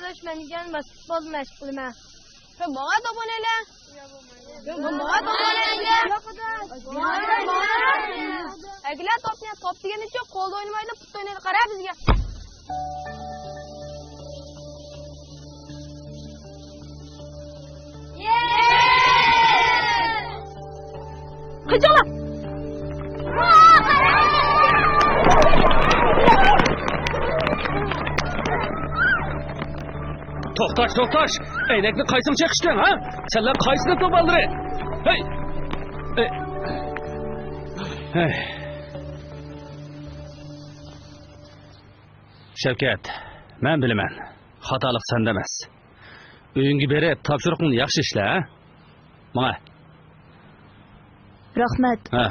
kardeş ben igen basketbol meşgulüm. Bana da bu ne lan? Bana da bu ne lan? Egiler top ne? Top degeni çok kolda oynamaydı, put oynaydı. Kara bizge. Kaçala! To'xtash, aynakni qaysini chaqishgan, ha? Senlar qaysini top aldire? Hey! Hey. Shavkat, men bilaman. Xatolik senda emas. Uyingga berib, topshiriqni yaxshi ishla, ha? Mana. Rahmat. Ha.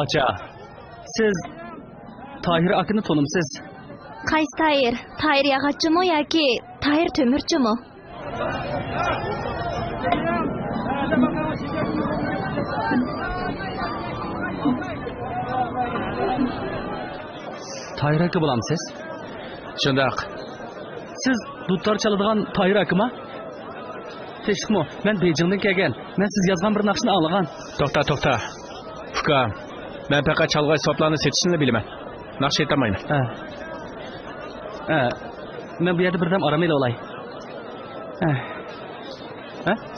Acha, siz Tahir akını tanımsiz. Qaysi Tahir? Tahir yog'ochimi yoki Tahir temirchimi? Tahir aka bo'lamsiz? Shundoq. Siz dutor chaladigan Tahir akami? Teshikmi? Men Beijingdan kelgan. Men siz yozgan bir naqshni olgan. To'xta. Fuka. Ben pek çalg'ay soplarni setishni bilaman. Naqsh aytamayman. Men bu yerda birdam aramay olay.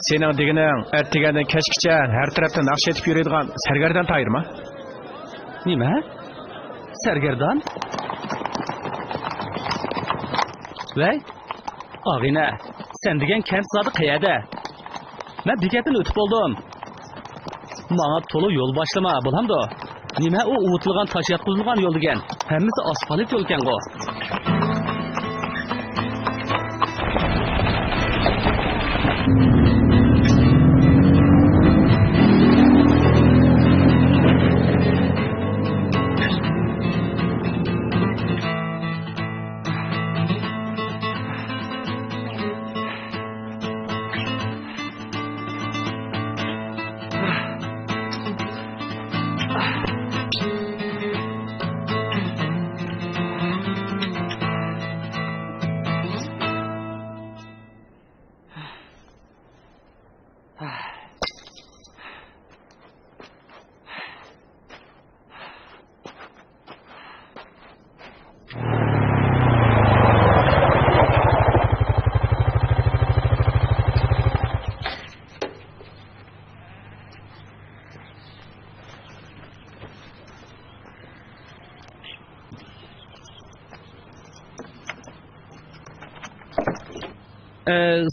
Sening deganing ertagandan kechgacha har tarafda naqsh etib yuradigan sargardan Tahirmi? Nima? Sargardan? Vay, ağina, sen degan kent zodi qayerda? Men bekatdan o'tib oldim. Manga to'liq yo'l boshlama, bo'lamdi. Nima u o'tilgan tosh yotqizilgan yo'l degan? Hammasi asfalt yo'l ekan go.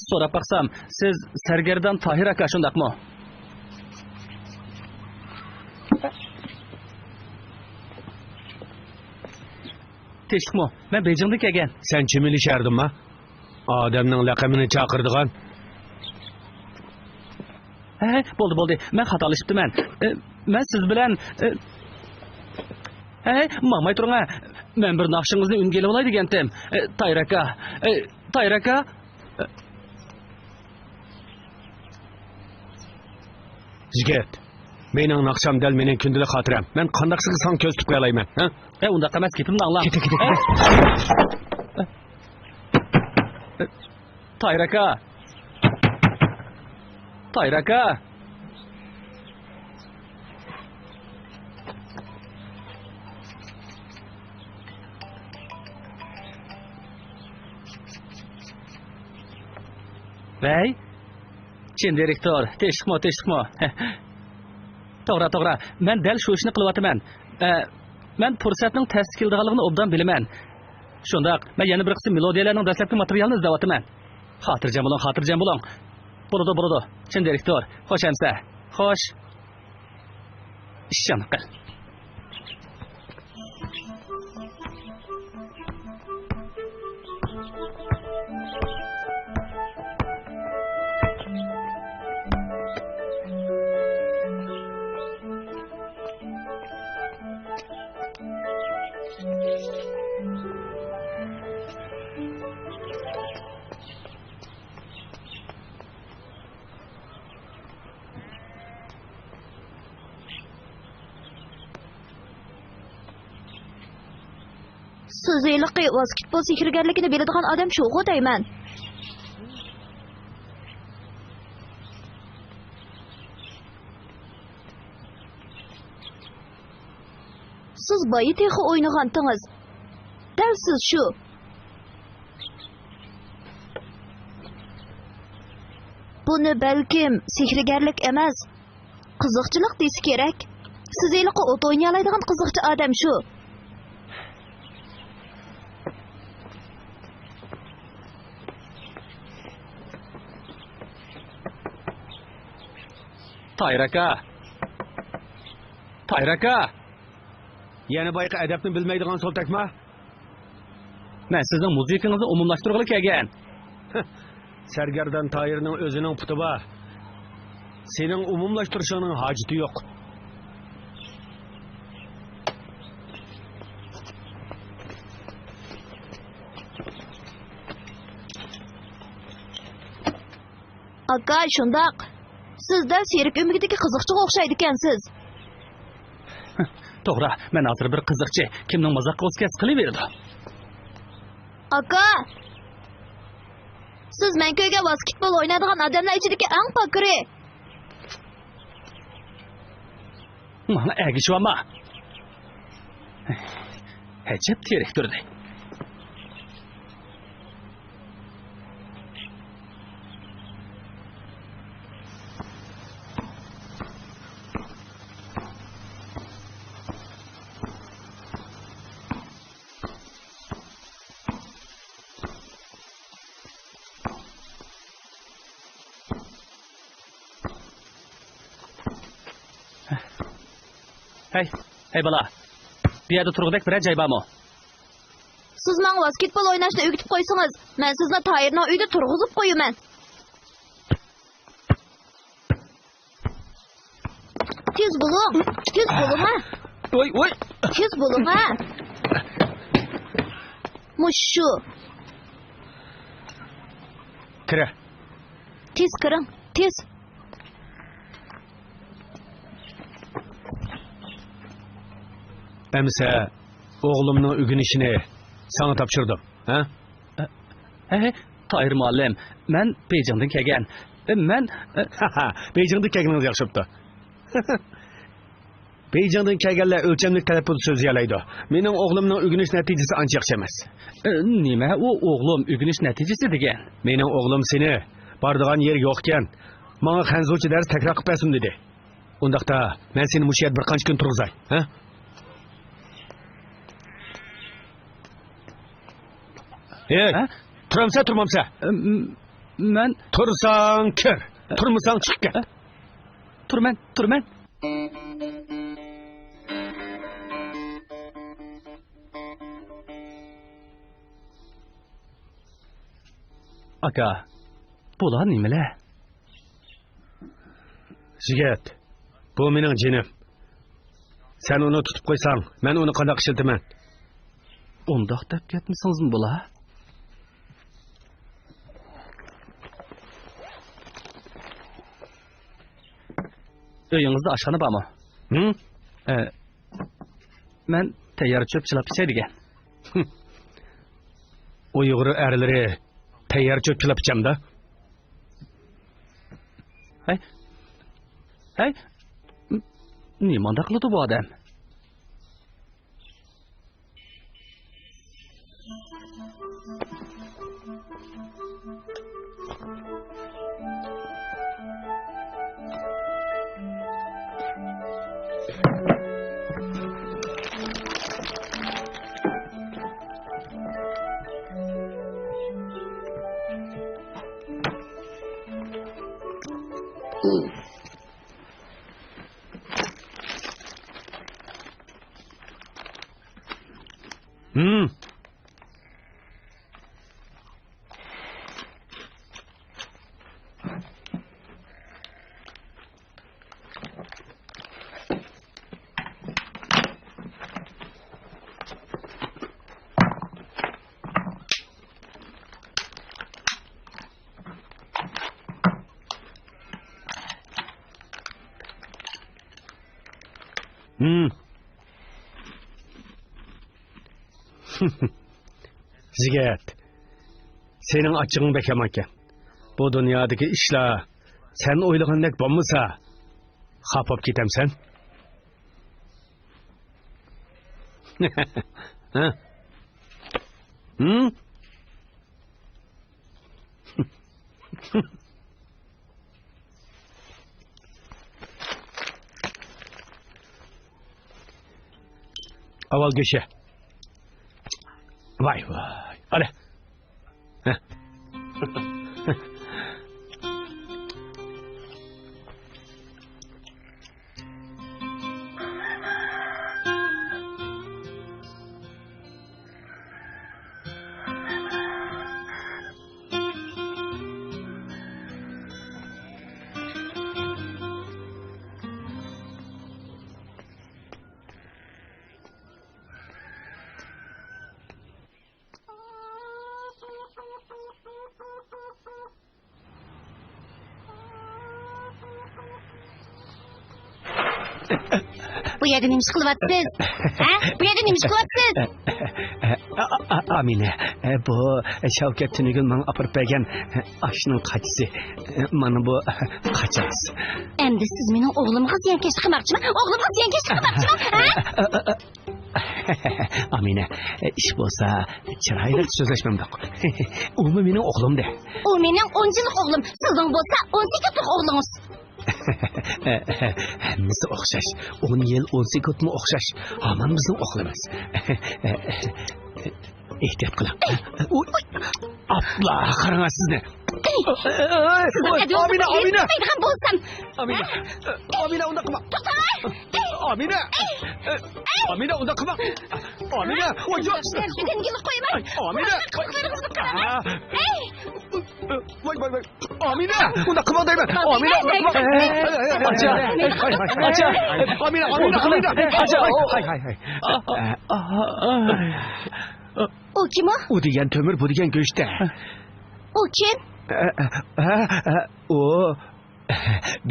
So'rab baqsam, siz Sargardan Tahir aka shundaqmi? Tinchlikmi? Men Beijingdan kelgan. Sen chimili shardimmi? Odamning laqabini chaqirdigan. Bo'ldi. Men xatolashibdiman. Men siz bilan mamay turing. Men bir naqshingizni unga olay degandim. Tahir aka. Jigit, mening naqsham dal mening kundalik xotiram. Men qandaqsiga san ko'z tutib qo'yayman, ha? Unda qamas gapimni angla. Kete. Tahir aka. Vay. Chin direktor, teshikmo. To'g'ri. Men dal shu ishni qilyapman. Men fursatning tashkildaligini obdan bilaman. Shundaq, men yana bir qism melodiyalarning dastlabki materialini izlayapman. Xotirjam bo'ling. Bo'ladi. Chin direktor, xo'sh amsa. Xo'sh. Ishon qil. Suziliqi basketbol sehrgarligini biladigan odam shu-ku deyman. Siz bayi texi o'ynagandingiz. Dal siz shu. Buni balkim sehrgarlik emas, qiziqchilik desa kerak. Suziliqi o't o'ynay oladigan qiziqchi odam shu. Tahir aka. Yana bayqa adabni bilmaydigan soltakma? Men sizning musikangizni umumlashtirg'ili kelgan. Sargardan Tahirning o'zining puti bor. Sening umumlashtirishingning hojati yo'q. Aka, shundaq. Sizda serik umidagi qiziqchiga o'xshaydi ekansiz. To'g'ri, men hozir bir qiziqchi kimning mazoqqa o'tkaz qilaverdi. Aka, siz men ko'yga basketbol o'ynaydigan odamlar ichidagi eng fakiri. Mana agishvama. Hajab terik turdi. Hey, Hey bala. Bir yerde turgudek bir joy bormi? Siz menga basketbol o'ynashni o'rgatib qo'ysangiz, men sizni Tayirning uyida turg'izib qo'yaman. Tez bo'ling, ha. Voy. Tez bo'ling, ha. Mushu, Kira. tez kiring, tez. Emse oğlumның ügünüşini sana tapşırdım. Ha? Hey, Tahir muallim. Men Beijingdan kelgan. Men Beijing'de kelganiniz yaxshipti. Beijing'den kelganlar o'lchamlik talab pul so'zlayoladi. Mening o'g'limning ügünüş natijasi ancha yaxshi emas. nima u o'g'lim ugunish natijasi degan? Mening o'g'lim seni bordigan yer yo'q ekan. Menga xanzochi dars takror qilib bersin dedi. Undaqda men seni mush yerda bir qancha kun turg'izay, ha? Hey, Ha? turamsa turmamsa? Men Tursang kir, turmasang chiq ket. turman. Aka, bular nimalar? Jigit, bu mening jinim. Sen onu tutib qo'ysang, men uni qanday ishiltaman? Undoq deb ketmisingizmi bular? Uyingizda oshxona bormi? Hı? Men tayyor cho'p chilab ichadigan. Uyg'ur erlari tayyor cho'p chilab ichamda. Hey, nimanda qiladi bu odam? Hı? Jigit, senin açığın bekam ekan. Bu dünyadaki işler sen o'ylagandek bo'lmasa, xafa bo'lib ketamsan. Ha? Hı? Aval göşe. Vay. Hadi. Heh. Bu yerda nima qilyapsiz? Ha? Bu yerda nima qilyapsiz? Amine, bu Shavkat Tunigul bana apırıp bergen aşının kaçısı. Mana bu kaçağız. Endi siz mening o'g'limga ziyonkashlik qilmoqchimi? O'g'limga ziyonkashlik qilmoqchimi? Ha? Amine, iş bo'lsa chiroyli so'zlashmamdoq. U mening o'g'lim de. U mening 10 yillik o'g'lim, sizning bo'lsa 18 yillik o'g'lingiz. Hammasi o'xshash. 10 yil 18 mi o'xshash. Hamon bizning o'g'limiz. Ehtiyot qiling. Abla, qarang sizni. Amine. Bo'lsam, Amina. Amina unda qilma. Amina. Amina unda qilma. Amina. Birden gelip koyma. Amina. Koylarınızı kırama. Voy. Amina. Unda qilma deyman. Amina unda qilma. Acha. Acha. Amina. Acha. Hay. O kim o? U degan temir, bu degan go'shtda. O kim? O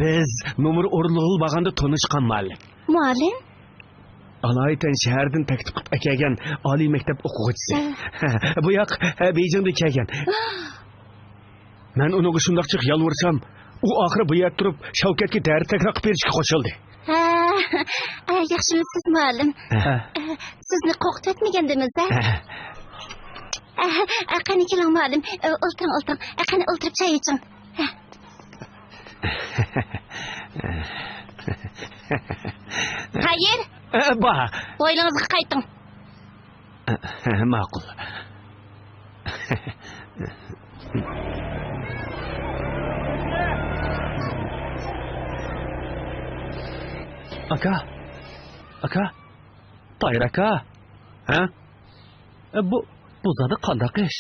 biz nomer o'rinlig'i bag'anda tanishgan muallim. Muallim? Alaydan shahardan taklif qilib kelgan oliy maktab o'quvchisi. Bu yoq Beijingda kelgan. Men uning shundaqcha yolvursam, u oxiri bu yerda turib Shavkatga dars takror qilib berishga qo'shildi. Yaxshimisiz muallim? Sizni qo'rqitmagandimiz a? Qani keling muallim, o'tiring. Qani o'tirib choy iching. Hayır. Ba. O'ylingizga qayting. Ma'qul. Aka. Tayir aka. Ha? Bu zada qandaq ish?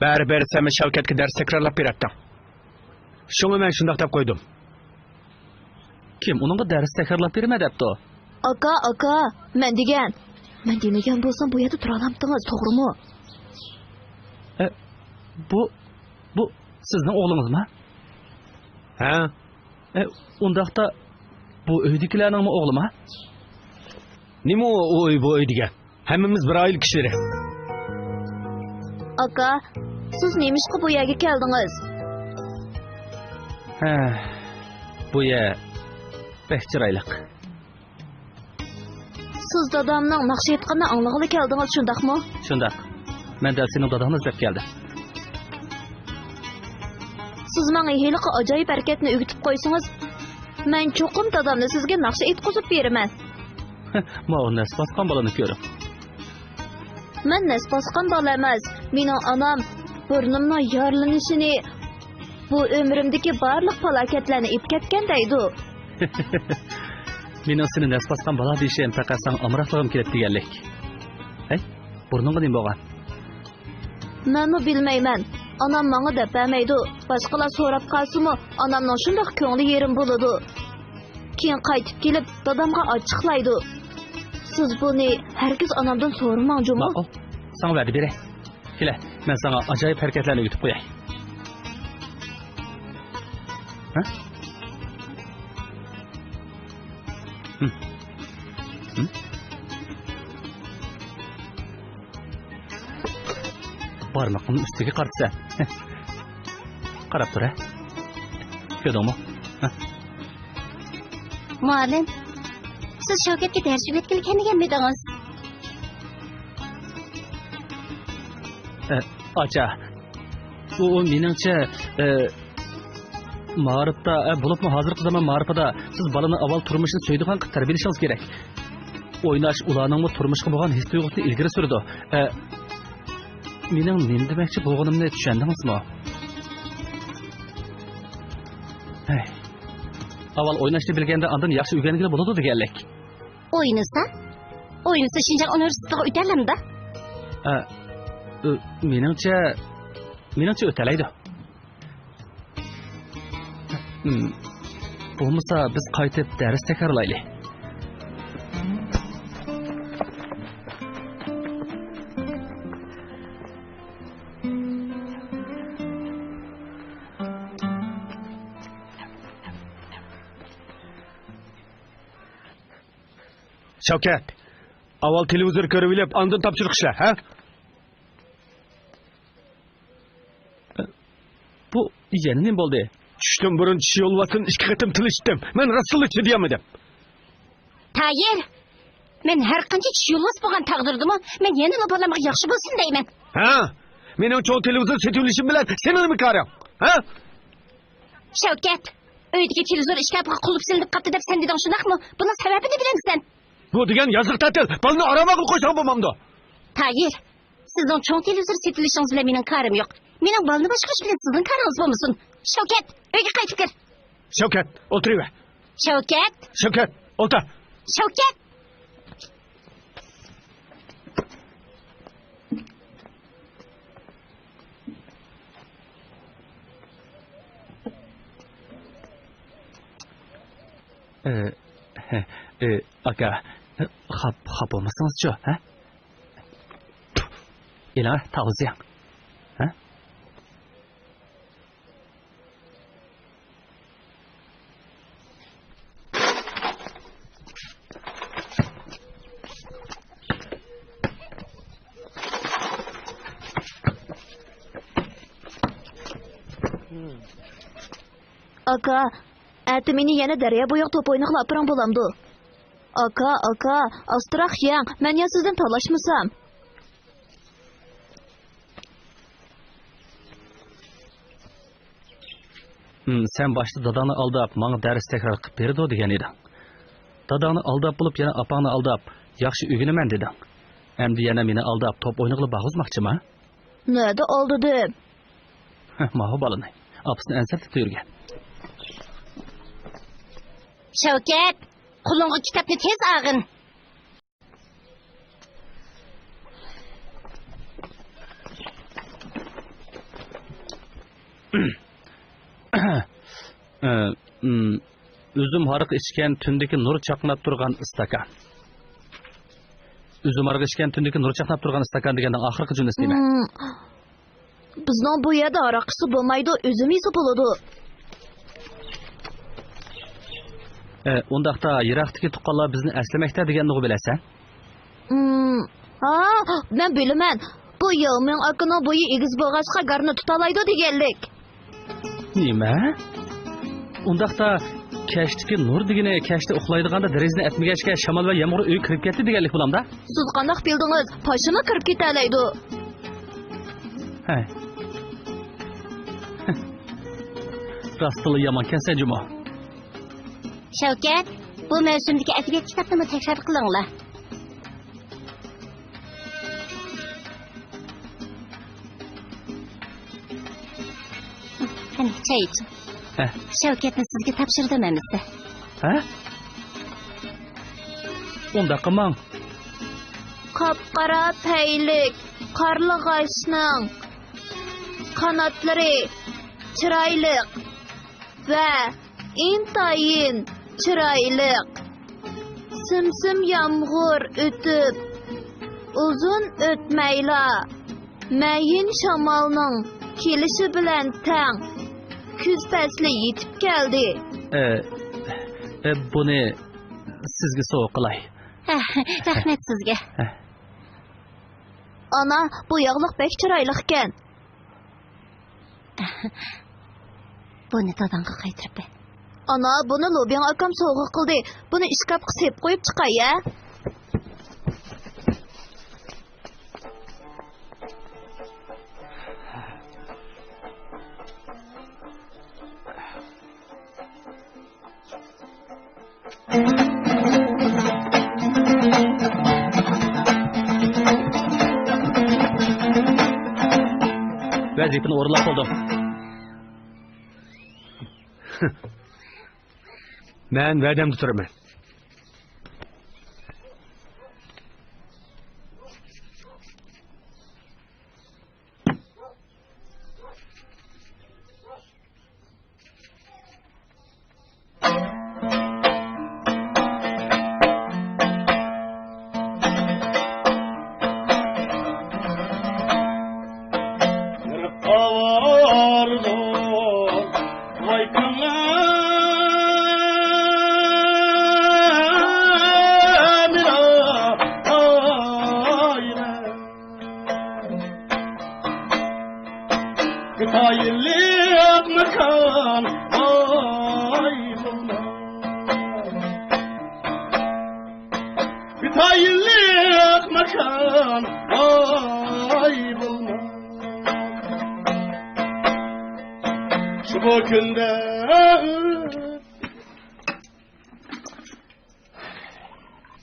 Bari sen Shavkatga dars takrorlab beratdim. Shunga men shundaq deb qo'ydim. Kim uningga dars takrorlab berma debdi? Aka, men demagan bo'lsam bu yerda tura olamdingiz, to'g'rimi? Bu sizning o'g'lingizmi? Ha? Undaqda bu uydagilarning o'g'limi? Nima u bu uy degan? Hammamiz bir oila kishilari. Aka, siz nemishqa bu yerga keldingiz? Bu yer pek chiroyliq. Siz dadamning naqsh aytganini anglag'ili keldingiz, shundaqmi? Shundaq. Men dal sening dadangni izlab keldim. Siz menga heliqi ajoyib harakatni o'gitib qo'ysangiz, men cho'qim dadamni sizga naqsh aytqizib beraman. Ma o nas bosgan bolani ko'rib. Men nas bosgan bola emas. Mening onam burnimning yorlanishini, bu umrimdagi barliq falokatlarni ep ketgan deydi. Mening seni nas bosgan bola deyishim faqat sen amroqligim kelib deganlik. Hey, burningga nima bo'lgan? Menmi bilmayman. Onam menga deb bermaydi. Boshqalar so'rab qolsa-mu, onamning shundoq ko'ngli yerim bo'ladi. Keyin qaytib kelib dadamga ochiqlaydi. Siz buni herkes onamdan so'ramang, Juma. Ma'qul. Sana va'da beray. Kela, men sana ajoyib harakatlarni o'tib qo'yay. Ha? Barmaqning ustiga qaratsa. Qarab tur, ha? Ko'rdingmi? Muallim, siz Shavkatga dars o'tganmiydingiz? Acha. Bu meningcha ma'rifda, bo'libmi hozirgi zamon ma'rifida siz balani avval turmushni so'ydigan qilib tarbiyalashingiz kerak. O'ynash ularning turmushga bo'lgan his tuyg'usini ilgari surdi. Mening nima demoqchi bo'lganimni tushundingizmi? Hey. Avval o'ynashni bilganda ondan yaxshi o'rgangan bo'ladi deganlik. O'yinizda Shinjan universitetiga o'talamda? Meningcha o'talaydi. Bo'lmasa biz qaytib dars takrorlaylik. Shavkat, avval televizor ko'rib olib, ondan topshiriq ishla, ha? Bu yana nima bo'ldi? Tushdim burun tish yo'lvasin, ikki qatim tilishdim. Men rasulni chidayolmadim. Tayir, men har qancha tish yo'lvas bo'lgan taqdirdimi, men yana bolamga yaxshi bo'lsin deyman. Ha? Mening cho'ng televizor setilishim bilan sen nima qarang? Ha? Shavkat, uydagi televizor ishkabga qulib silinib qoldi deb sen deding, shundaqmi? Buning sababini bilamsan? Bu degan yoziq ta'til, balni aramag'il qo'ysa bo'lmamdi. Tayir, sizning cho'ng televizor setilishingiz bilan mening qarim yo'q. Mening balni boshqarish bilan sizning qaringiz bo'lmasin. Shavkat, uyga qaytib kir. Shavkat, o'tiraver. Shavkat, Shavkat, o'ltir. Shavkat. Aka, xap olmasanız-chu, ha? Ela, tavziyam. Ha? Aka, әті мені yana darya bo'yoq top o'ynaqla apıran bolamdı. Aka, astırak yang, mən ya sizden talaşmısam. Sen başta dadağını aldap, bana ders tekrar qıp berdi o degen edin. Dadağını aldap bulup, yana apağını aldap, yaxşı ügünümen dedin. Emdi yana meni aldap, top oynaqla bağızmaqçı mı? Nerede oldu dem? Mahu balını. Apısını ensepti tüyürgen. Shavkat, qo'lingga kitobni tez ag'in. Üzüm harıq içken tündeki nur çaqnap turgan istakan. Üzüm harıq içken tündeki nur çaqnap turgan istakan degenden ahırkı cümlesi değil mi? Bizning bu yerda araqisi bo'lmaydi, üzüm isi bo'ladi. Ondaqda Iroqdagi tuqqanlar bizni əsləməkdə deganni bilasan? Men bilaman. Bu Yalming akaning bo'yi egiz bo'lg'achqa garni tutalaydi deganlik. Nima? Ondaqda kashdagi nur degani kashda uxlaydiganda derazani atmagachga shamol va yomg'ir uy kirib ketdi deganlik bo'lamda? Siz qanday bildingiz? Pashima kirib ketalaydi. Ha. Rastlı yaman kelsa Jumo. Shavkat, bu mavsumdagi adabiyot kitobini takror qilinglar. Qani, choy iching. Shavkatni sizga topshirdim emasda. Ha? Unda qilmang. Qapqara paylik, qarlig'ashning qanotlari chiroyli va intayin chiroyliq. Simsim yomg'ir o'tib, uzun o'tmayla mayin shamolning kelishi bilan tang kuz fasli yetib keldi. Buni sizga sovg'a qilay. Rahmat sizga. Ana, bu yog'liq bek chiroyli ekan. Buni dadangga qaytirib ber. Ana, buni Lobyan akam sovg'a qildi. Buni ishkapga sepib qo'yib chiqay, ya. Vazifani o'rinlab qoldim. Men va'damni turaman.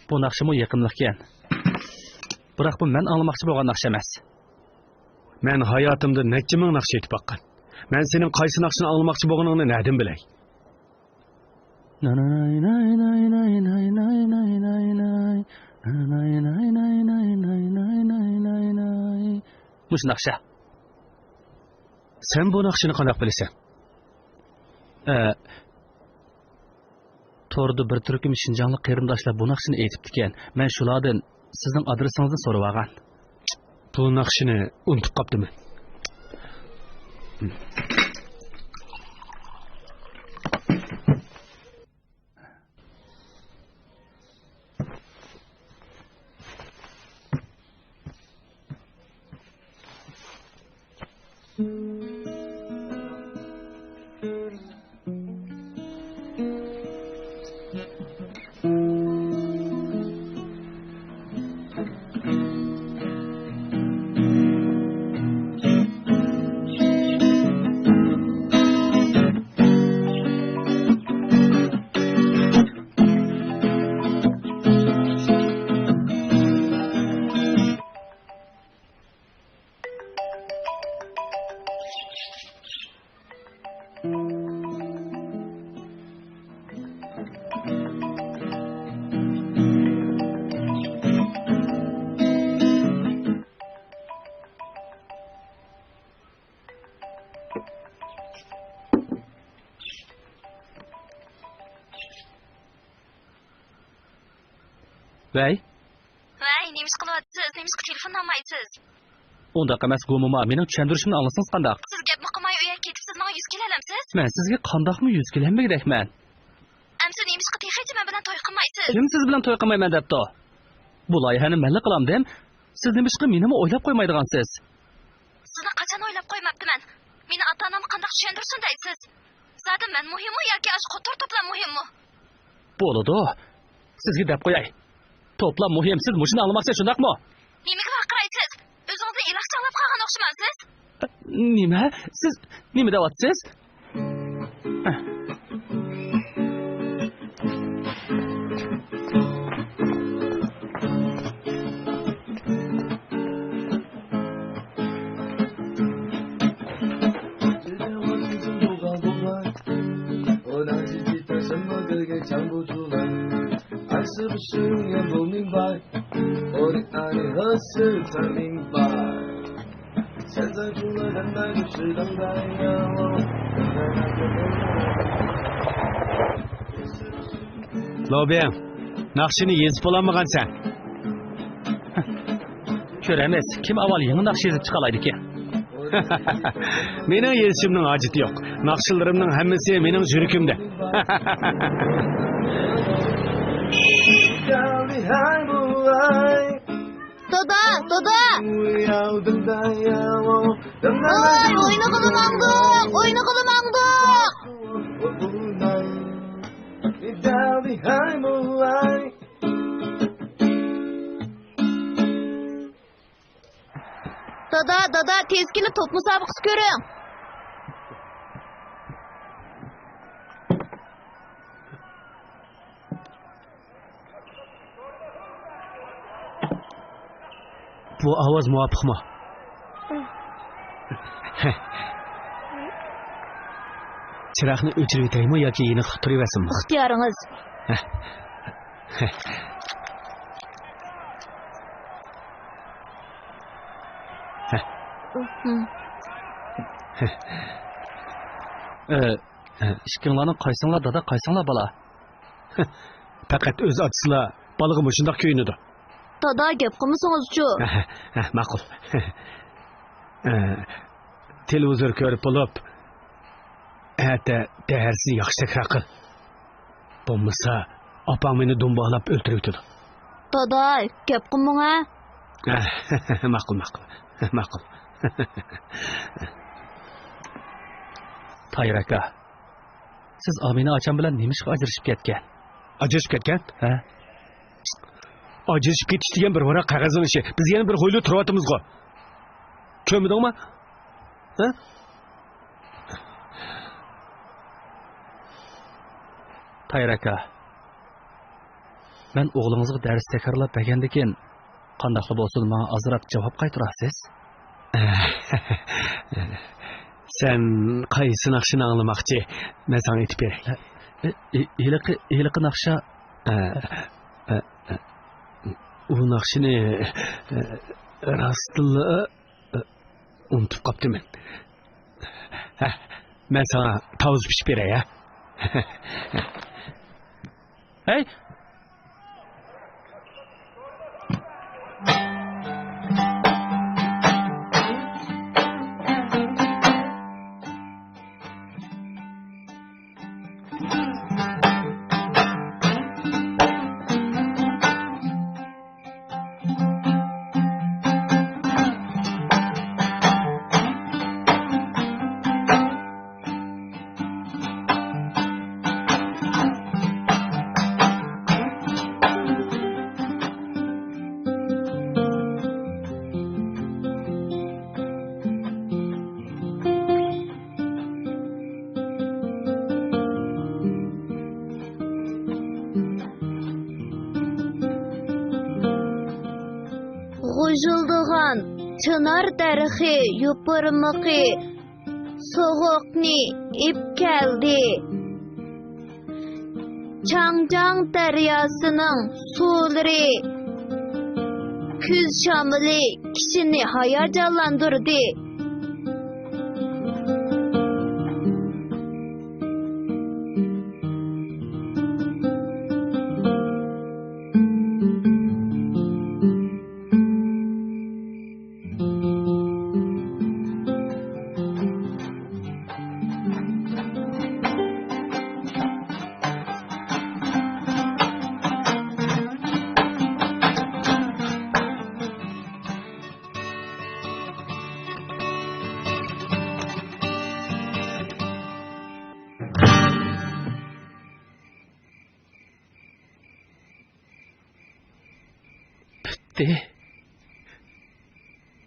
Bu naqshimi yaqinliqkan. Biroq bu men anglamoqchi bo'lgan naqsh emas. Men hayotimda necha ming naqsh aytib baqqan. Men sening qaysi naqshini anglamoqchi bo'lganingni nerden bilay? Muş nakşa. Sen bu nakşını qanaq bilesen? Torda bir türküm Şinjanlık qeyrimdaşlar bu nakşını eytip diken. Men şulardan sizin adresingizni sorup algan. Bu nakşını unutup qaptım. Vay, Vay, neymiş qılıvatsız, neymiş telefon almaysız. onda emas gumuma mening tushuntirishimni anglasangiz qandaq? Siz gapni qilmay uya ketibsiz, menga 100 kelalamsiz? Men sizga qandaqmi yuz kelanmagidakman? Amsa neymiş qiltiyxi men bilan to'y qilmaysiz. Kim siz bilan to'y qilmayman debdi? Bu loyihani malla qilamdim. Siz nimishqa menimi o'ylab qo'ymaydigansiz? Sizni qachon o'ylab qo'ymabdiman. Meni ota-onam qandoq tushuntirsin deysiz? Zaten men muhimmi yoki ash qo'tor to'plam muhimmi? Bo'ladi. Sizga deb qo'yay. To'plam muhim, siz mushuni anglamoqchi shundaqmi? Nimaga vaqiraysiz? O'zingizni ilahchanlab qolgan o'xshamaysiz? Nima? Siz nima deyapsiz? Lobiyan, nakşını yezip olamıgan sen. Ko'ramiz, kim avval yangi naqsh yezib chiqalaydi ekan. Mening yezishimning hojati yo'q. Naqshilarimning hammasi mening yuragimda. Dada, dada. Ay, oyunu qilmangdiq, oyunu qilmangdiq. Dada, tez kelib top musobaqasi ko'ring. Bu ovoz muvofiqmi? Chiroqni o'chirib o'tiraymi yoki yana turaversinmi? Ixtiyoringiz. Ishkinglarning qaysinglar dada, qaysinglar bola? Faqat o'z otisilar balig'i mushundoq ko'yinadi. Dada, gap qilmasangiz-chu. Ma'qul. Televizor ko'rib bo'lib, ata darsi yaxshiroq qil. Bo'lmasa, opam meni do'mboqlab o'ltirib o'tadi. Dada, gap qilmang-a. Ma'qul. Tayir aka, siz Amina acham bilan nemishqa ajrashib ketgan? Ajrashib ketgan? Ha? Ajrashib ketish degan bir varaq qog'ozning ishi. Biz yana bir xo'yli turyapmiz-ku. Ko'mdingmi? Ha? Tayir aka, men o'g'lingizga dars takrorlab bergandan keyin qandaqli bo'lsin menga azroq javob qaytarasiz? Sen qaysi naqshini anglamoqchi? Men sana aytib beray. Iliqi naqsha u naqshini rostilla unutib qoptiman. Men sana tavuz pishib beray, ha? Hey! G'ujildigan chinar darxi yupurmiqi soğuqni ip keldi. Changjiang daryosining suvlari kuz shamili kishini hayajonlantirdi.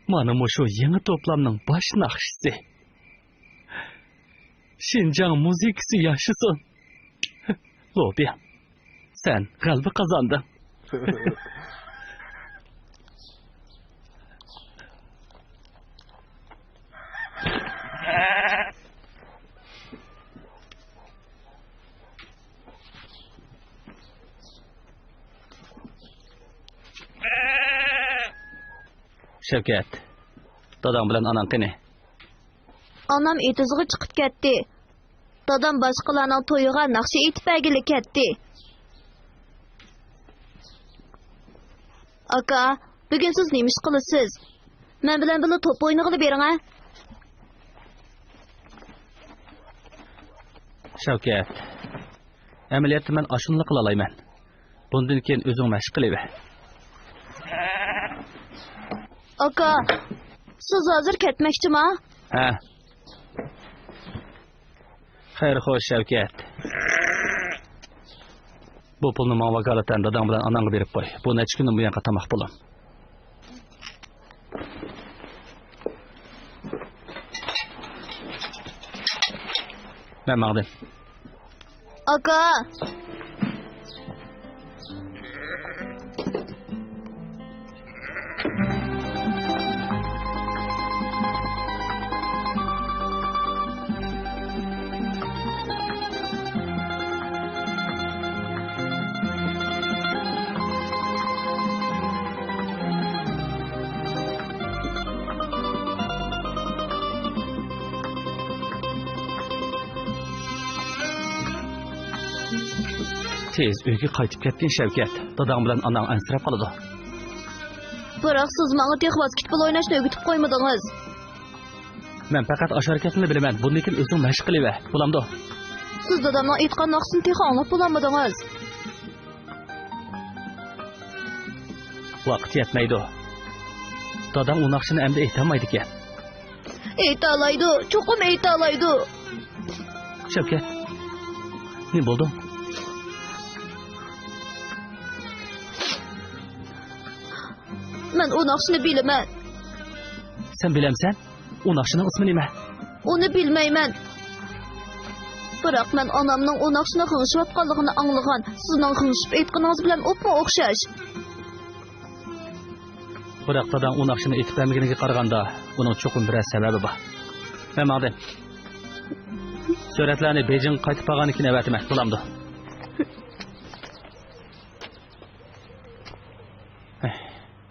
Mana şu yeni toplamның baş nakşisi. Şincan müzikisi yaşasın. Lobi, sen kalbi kazandın. Şevket, dadam bilan anan qani? Anam etizg'i chiqib ketdi. Dadam boshqalarning to'yiga naqsha etib bergili ketdi. Aka, bugun siz nima ish qilasiz? Men bilan birga to'p o'ynag'ili bering, ha? Şevket, amaliyotni men ashunla qila olmayman. Bundan keyin o'zing mashq qilaver. Aka, siz hozir ketmoqchimi? Ha. Xayr, xo'sh Shavkat. Bu pulni menga vakolatan dadam bilan anangga berib qo'y. Bu necha kundan buyon qatamoq pulim. Men maqdim. Aka. Tez uyga qaytib ketgan Shavkat. Dadam bilan anang ansirab qoladi. Biroq siz menga tex basketbol o'ynashni o'rgatib qo'ymadingiz. Men faqat osh harakatini bilaman. Bundan keyin o'zing mashq qilaver. Bo'lamdi. Siz dadamning aytgan naqsini tex anglab bo'lmadingiz. Vaqt yetmaydi. Dadam u naqshini endi aytolmaydi ekan. Aytalaydi, cho'qim aytalaydi. Shavkat, ne bo'ldi? Men o naqshini bilaman. Sen bilamsan? O naqshining ismi nima? Uni bilmayman. Biroq men onamning o naqshini xingshib atganligini anglagan. Sizning xingshib aytganingiz bilan o'pma o'xshash. Biroq dadam o naqshini aytib bermaganiga qaraganda, uning cho'qim bir sababi bor. Men ma'lum. suratlarni Beijing qaytib qolganikin avatiman, bo'lamdi.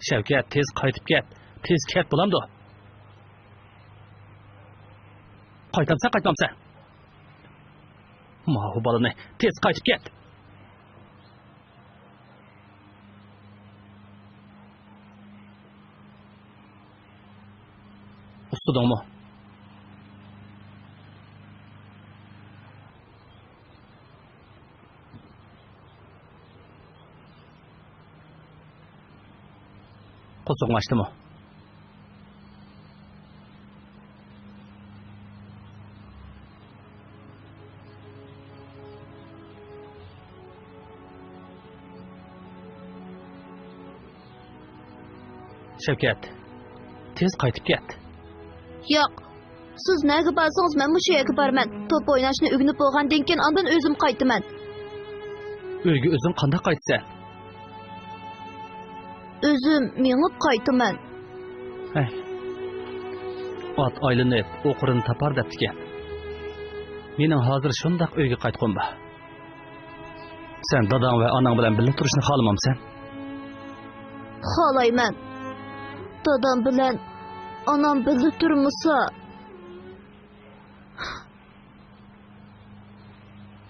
Shavkat, tez qaytib ket. Tez ket bo'lamdi. Qaytamsan, qaytmamsan. Mahu balani, tez qaytib ket. Ustidingmi? Qo'shiqni ochdimi? Shavkat, tez qaytib ket. Yo'q. Siz nega borsangiz, men shu yerga borman. Top o'ynashni o'rganib bo'lgandan keyin ondan o'zim qaytaman. Uyga o'zing qanday qaytsan? O'zim mengib qaytaman. Ot aylanib, o'qirini topar debdikan. Mening hozir shundoq uyga qaytqanman. Sen dadang va onang bilan birga turishni xohlamamsan? Xohlayman. Dadam bilan onam birga turmasa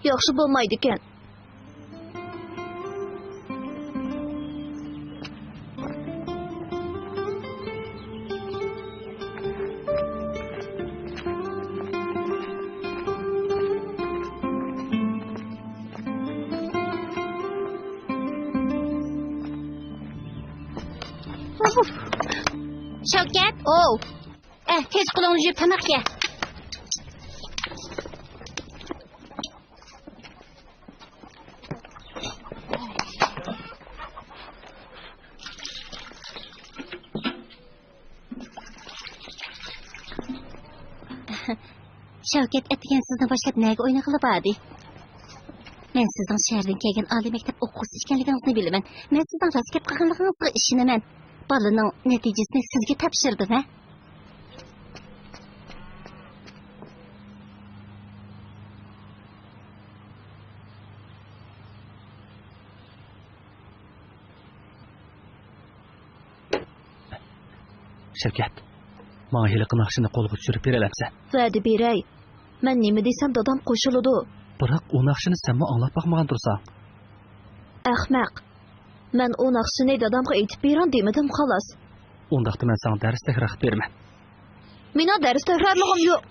yaxshi bo'lmaydi ekan. Shavkat, tez qo'lingni yuvib tamoq ye. Shavkat etigan sizni boshlab nega o'yna qilib bordi? Men sizning shahardan kelgan oliy maktab o'quvchisi ekanligingizni bilaman. Men sizning rost gap qilganligingizga ishonaman. Balaning natijasini sizga topshirdim, ha? Shavkat, menga hiliqi naqshini qo'lga tushirib beralamsan? Va'da beray. Men nima desam dadam qo'shiladi. Biroq u naqshini senmi anglab boqmagan tursan? Ahmaq. Men o naqshini dadamga aytib beran demadim xolos. Undaqda men sana dars takror qilib beraman. Meni dars takrorligim yo'q.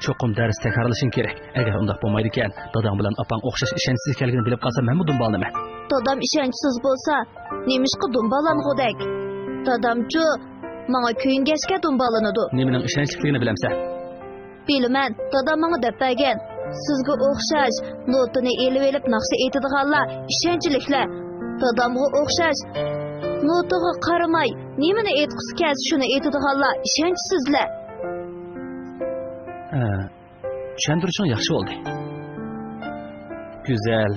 Cho'qim dars takrorlashing kerak. Agar undaq bo'lmaydi ekan, dadam bilan opang o'xshash ishonchsiz ekanligini bilib qolsa, men bundan bo'laman. Dadam ishonchsiz bo'lsa, nemishqa dumbalangudak. Dadamchi menga kuyingashga dumbalanadi. Nimaning ishonchliligini bilamsan? Bilaman, dadam menga deb bergan. Sizga o'xshash notini elib elib naqsha aytadiganlar ishonchliklar. Dadamga o'xshash notiga qaramay, nimani aytqisi kelsa shuni aytadiganlar ishonchsizlar. Tushuntirishing yaxshi bo'ldi. Go'zal.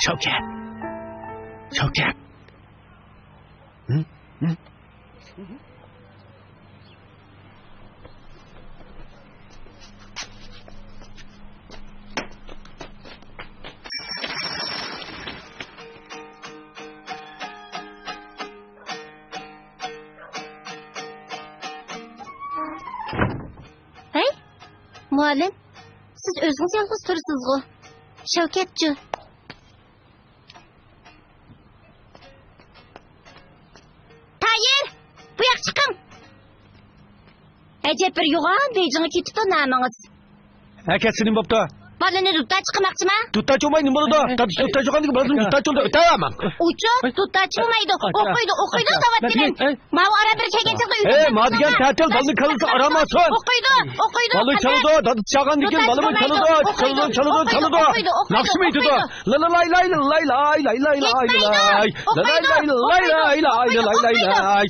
Shavkat. Shavkat. Hey, muallim, siz o'zingiz yolg'iz turibsiz-ku. Shavkatchi. Acep bir yoğan Beijing'e ketip de namanız. Akasinin bopta. Balını tutta çıkmakçı mı? Tutta çoğmayın bunu da. Tutta çoğandık bazı tutta çoğandı. Tamam. Uçu tutta çıkmaydı. Okuydu davat giden. Mavi ara bir çeken çıktı. Madigan tatil balı kalırsa aramasın. Okuydu. Balı çalıdı. Dadı çağan dikin balımı çalıdı. Çalıdı. Nakşı mıydı da? La la lay lay lay lay lay lay lay lay. La lay lay lay lay lay lay lay lay.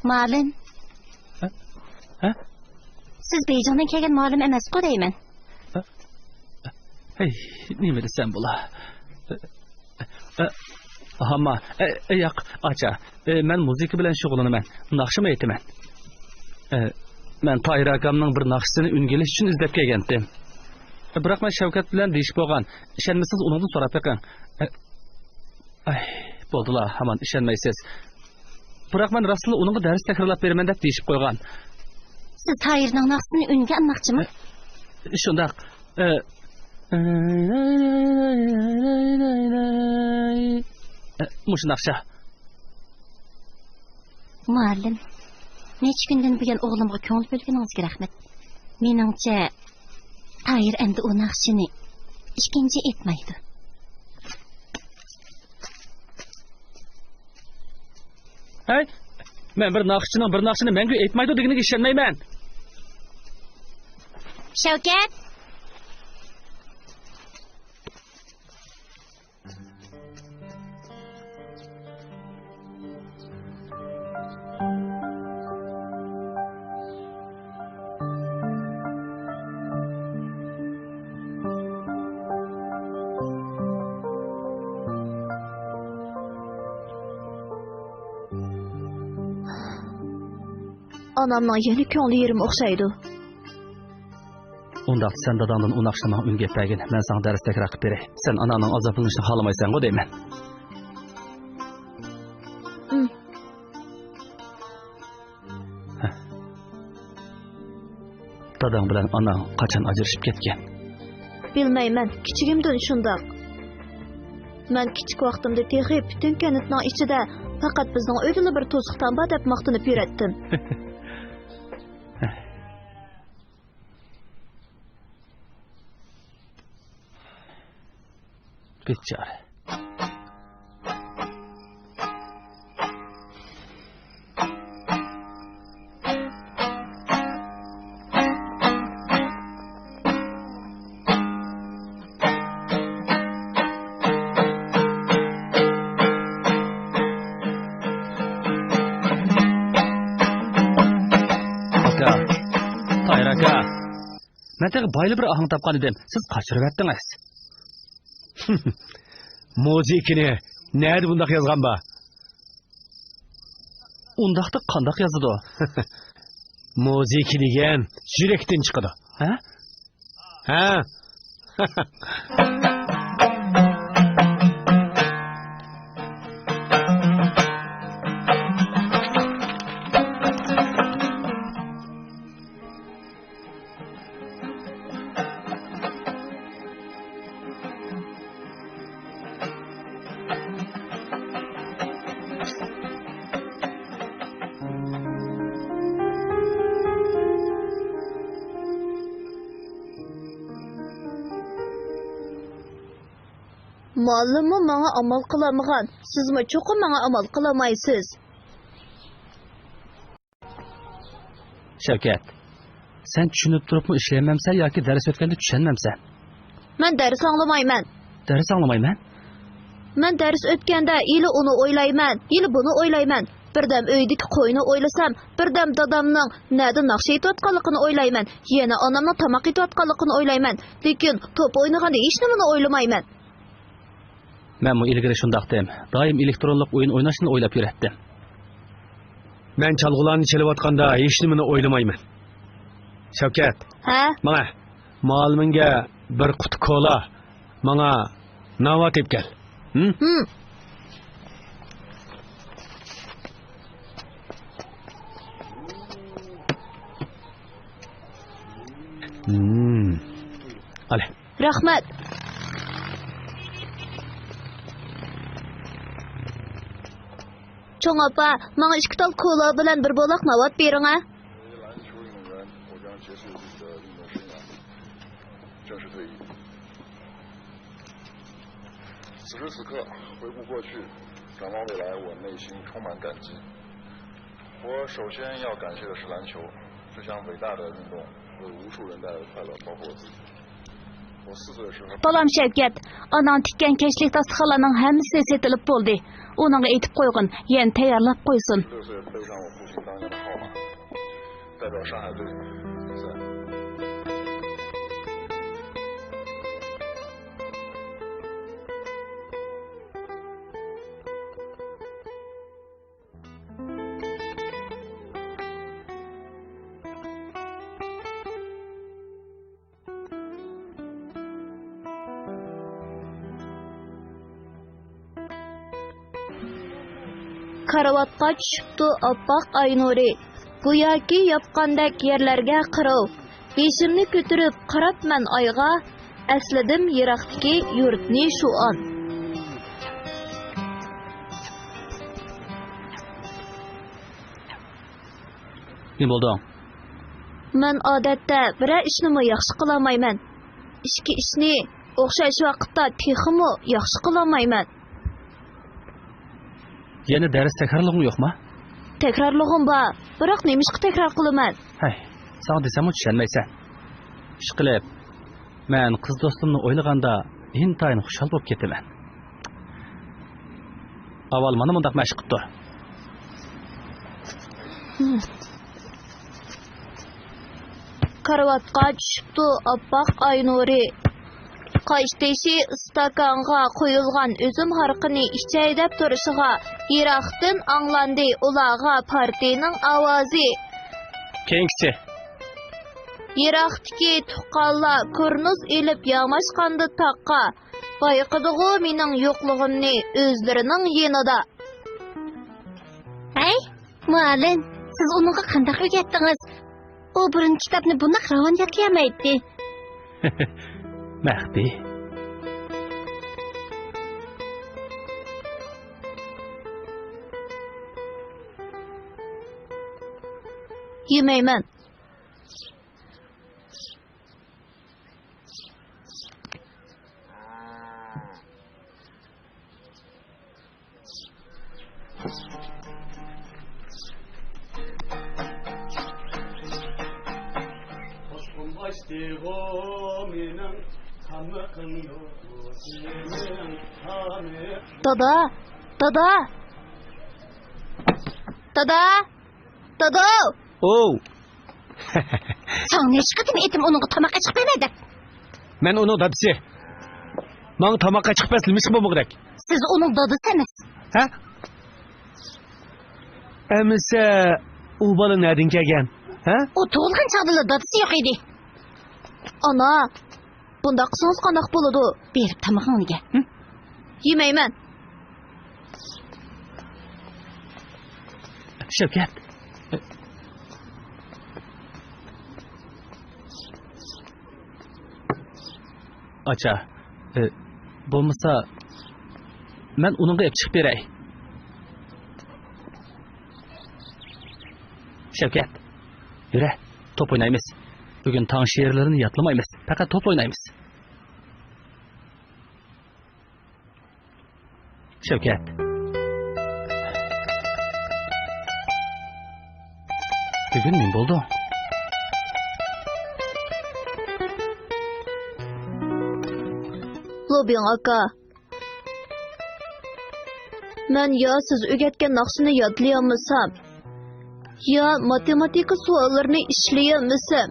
Muallim. Ha? Siz Beyjingdan kelgan muallim emas-ku deyman. Hey, nima desam bo'la? Hamma, yo'q, acha. Men muzika bilan shug'ullanaman. Naqshimi aytaman. Men Toyir akamning bir naqshisini ungilish uchun izlab kelgandim. Biroq men Shavkat bilan deyishib qo'ygan. Ishonmasangiz uningdan so'rab beqing. Ay, bo'ldilar, hamon ishonmaysiz. Biroq men rasli uningga dars takrorlab beraman deb deyishib qo'ygan. Siz Toyirning naqsini unga almoqchimi? Shundaq. Mush naqsha. Muallim. Necha kundan buyon o'g'limga ko'ngil bo'lganingizga rahmat. Meningcha Toyir endi u naqshini ikkinchi etmaydi. Hey, men bir naqshini menga aytmaydi deganiga ishonmayman. Shavkat! Anamning yeni ko'ngli yerim o'xshaydi. Undaq sen dadangdan u naqshni unga aytmagin. Men sana dars takror qilib beray. Sen ananing azoblanishini xohlamaysan-ku deyman. Dadang bilan anang qachon ajrashib ketgan? Bilmayman, kichigimdan shundoq. Men kichik vaqtimda texi butun kanitning ichida faqat bizning uyda bir to'siqdan bor deb maqtanib yuratdim. Bechora. Toyir aka. Men tag'i boyli bir ahang topgan edim. Siz qochirib yotdingiz. Muzikini nerede bundaq yazgan ba? Undaqda qandaq yazdı o? Muziki degan yurakdan chiqadi. Ha? Ha? Muallimmi menga amal qilamagan, sizmi cho'qim menga amal qilamaysiz. Shavkat, sen tushunib turibmi ishlaymansan yoki dars o'tganda tushunmaysan? Men dars anglamayman. Dars anglamayman? Men dars o'tganda ili uni o'ylayman, ili buni o'ylayman. Birdam uydagi qo'yni o'ylasam, birdam dadamning nada naqsh etayotganligini o'ylayman. Yana onamning tamoq etayotganligini o'ylayman. Lekin to'p o'ynaganda hech nimani o'ylamayman. Men bu ilgari shundaqdim. Doim elektronlik o'yin o'ynashni o'ylab yuratdim. Men çalgılarını çalıvatqanda hech nimani o'ylamayman. Shavkat. Ha? Mana muallimga bir quti kola, menga navbat ep kel. Ale. Rahmat. Çoğ apa, bana 2 tal kola bilen bir bolak navat bering ha.此时此刻，回顾过去，展望未来，我内心充满感激。我首先要感谢的是篮球，这项伟大的运动为无数人带来快乐，包括我自己。我我4岁的时候， Balam Şevket, anan tikkan keşlik dastıxalarning hammasi setilib bo'ldi. Onunğa aytib qo'ygan, yen tayyorlab qo'ysin. 6岁背上我父亲当年的号码，代表上海队比赛。 Karavatqa tushibdi oppoq ay nuri. Go'yoki yopqandek yerlarga qirov. Beshimni ko'tarib qarabman oyga, asladim yiroqdagi yurtni shu on. Ne bo'ldi? Men odatda biror ishni yaxshi qila olmayman. Ikki ishni o'xshash vaqtda texmi yaxshi qila olmayman. Yana dars takrorlig'ing yo'qmi? Takrorlig'im bor, biroq nemishqa takror qilaman? Hay, sana desam tushunmaysan. Ishqilib, men qiz do'stimni o'ylaganda intayin xushal bo'lib ketaman. Avval mana bundaq mashq qildi. Karavatqa tushibdi oppoq ay nuri. Qaşteşi stakanğa qo'yilgan üzüm harqini içey deb turishiga yiroqdan anglandi ulağa partiyaning ovozi. Keyingisi. Yiroqdagi tuqqanlar kurnuz elib yamashqanda taqqa. Bayqidigu mening yo'qligimni o'zlarining yenida. Hey, muallim, siz onunğa qandaq o'rgatdingiz? O burun kitobni bundaq ravon yodlayamaydi. Mahdi. Yemayman. Dada, dada. Dada. Dada. Oh. Sen ne çıkıdın etim onunğa tamaqqa chiqmaydi. Men onun dadisi. Maң tamaqqa chiqmas nima ish bo'lmoq kerak? Siz onun dadısı emas. Ha? Emse u bola nereden kelgan? Ha? O tug'ilgan chaqdala dadısı yo'q edi. Ana, bunda qilsangiz qandoq bo'ladi? Berib tamog'ini ye. Yemayman. Shavkat. Acha, bo'lmasa men uningga ep chiqib beray. Shavkat, yura, top o'ynaymiz. Bugun tong she'rlarini yodlamaymiz, faqat top o'ynaymiz. Shavkat. Bugun men bo'ldim. Lobing aka. Men ya siz o'rgatgan naqshini yodlayolmasam, ya matematika savollarini ishlayolmasam.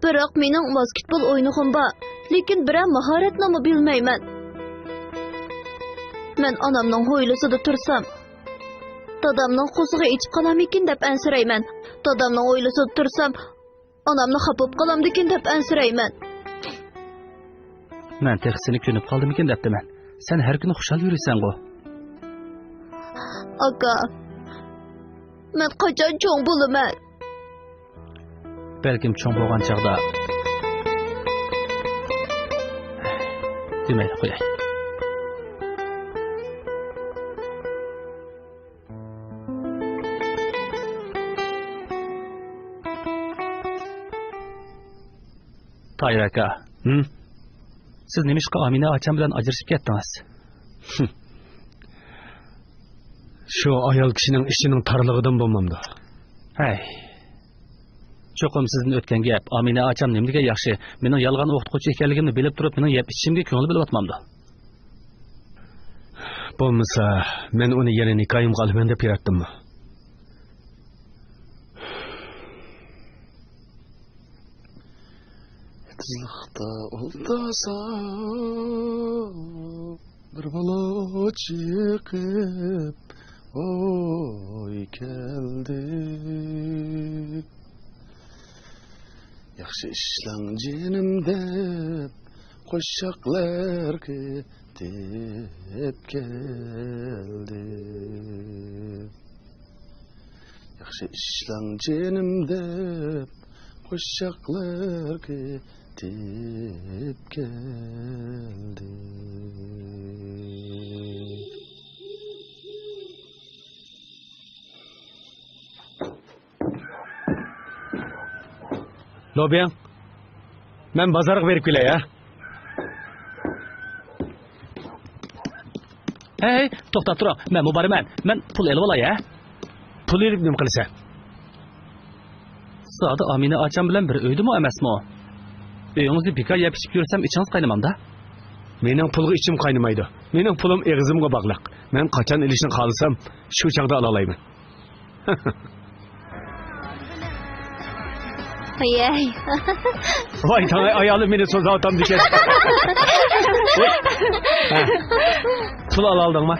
Biroq mening basketbol o'ynag'im bor, lekin biror mahoratni bilmayman. Men onamning ho'ylasida tursam, dadamning qo'sig'i ichib qolamikin deb ansirayman. Dadamning ho'ylasida tursam, onamni xafa bo'lib qolamdikin deb ansirayman. Men texsini ko'nib qoldimikin debdiman. Sen har kuni xushal yuriysan-ku. Aka, men qachon cho'ng bo'laman? Balkim cho'ng bo'lgan chaqda. Demaydi qo'yay. Tahir aka. Siz nemishqa Amina acham bilan ajrashib ketdingiz? Şu ayol kishining ishining tarlig'idan bo'lmamdi. Hay. Cho'qim sizdan o'tgan gap, Amina acham nimga yaxshi, mening yolg'on o'qituvchi ekanligimni bilib turib, mening yeb ichishimga ko'ngil bilmayapmamdi. Bo'lmasa, men uni yana nikoyimga olaman deb yaratdimmi? Tizliqda oldasam bir balo chiqib oy keldi. Yaxshi ishlang jinim deb qo'shiqlar ketib keldi. Yaxshi ishlang jinim deb qo'shiqlar ketib keldi. Lobiyan, men bozorga berib kelay, ha? Hey, to'xtab turing. Men muboraman. Men pul elib olay, ha? Pul elib nima qilasan? Sodi Amina acham bilan bir uydimi emasmi? Uyingizda bekor yeb ichib yursam ichingiz qaynamamda. Mening pulga ichim qaynamaydi. Mening pulim eg'izimga bog'liq. Men qachon ilishni xohlasam, shu chaqda ola olayman. Ay. Voy, tangay ayolım meni so'za otam diken. Pul ala oldingmi?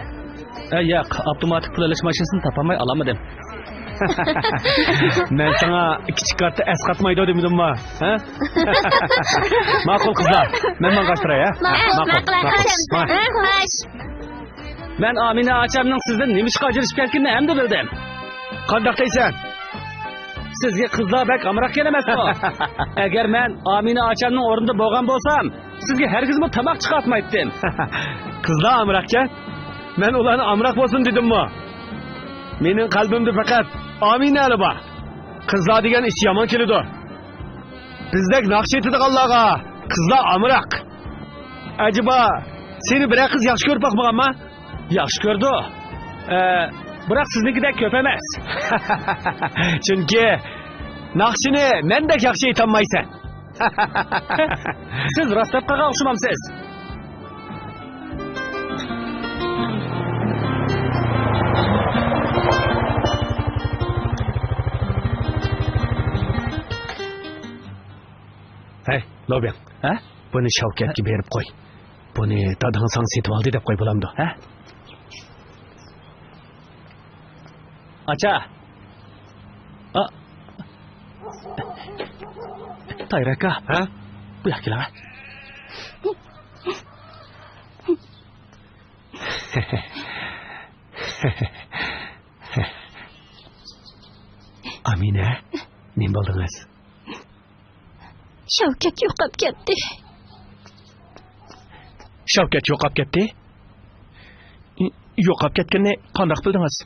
Yo'q, avtomatik pul olish mashinasini topolmay olamadim. Men sana kichik kartda esqatmaydi demidimmi? Ha? Ma'qul qizlar. Men qastiray, ha? Xo'sh. Men Amina achamning sizdan nima ishga ajrashib ketganini endi bildim. Qandoq deysan? Sizga qizlar bak amroq kelamasmi? Agar men Amina achamning o'rnida bo'lgan bo'lsam, sizga hargizmi tamoq chiqartmaydim. Qizlar amroqkan? Men ularni amroq bo'lsin dedimmi? Mening qalbimda faqat Aminali bor. Qizlar degan ish yomon keladi. Bizdek naqsh etadiganlarga qizlar amroq. Acaba seni bir qiz yaxshi ko'rib boqmaganmi? Yaxshi ko'rdi. Biroq siznikidek ko'p emas. Chunki naqshini mendek yaxshi aytolmaysan. Siz Rostopqaga o'xshamamsiz. Hey, Lobiyan. Ha? Buni Shavkatga berib qo'y. Buni dadang sang setib oldi deb qo'y bo'lamdi, ha? Acha. Tayraka, ha? Bu yoqqa kelama. Amina, nima bo'ldingiz? Shavkat yo'qolib ketdi. Shavkat yo'qolib ketdi? Yo'qolib ketganini qanday bildingiz?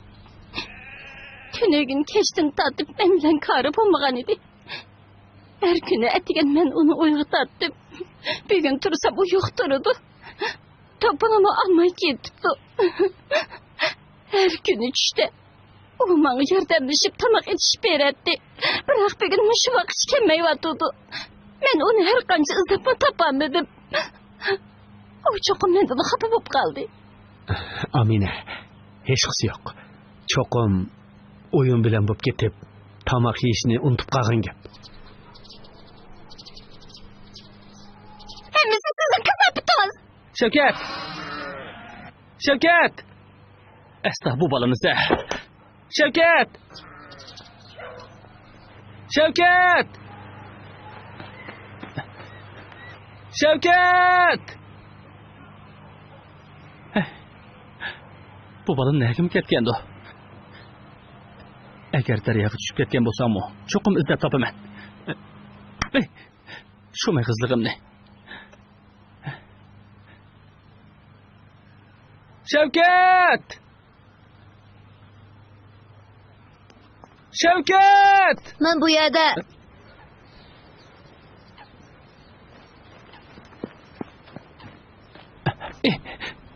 Tünegin keçtin tatip ben bilen karı olmagan idi. Her günü etigen ben onu uygutattım. Bir gün tursam o yokturdu. Topunumu almay gittipdi. Her gün işte. O bana yardımlaşıp tamak etişip beretti. Bırak bir gün şu vakit kelmeyi vatıdı. Ben onu her kanca ızdapma tapamadım. O çokum menden hapı bulup kaldı. Amina, hech qisi yo'q. Cho'qim o'yin bilan bo'lib ketib, tamoq yeyishni unutib qolgan gap. Hemmisi sizin kızarttınız. Shavkat! Shavkat! Esta bu balınızda. Shavkat! Shavkat! Shavkat! Bu balın nega ketgandi? Agar daryoga tushib ketgan bo'lsam-mu, cho'qim izlab topaman. Shu qizligimni. Shavkat! Shavkat! Men bu yerda.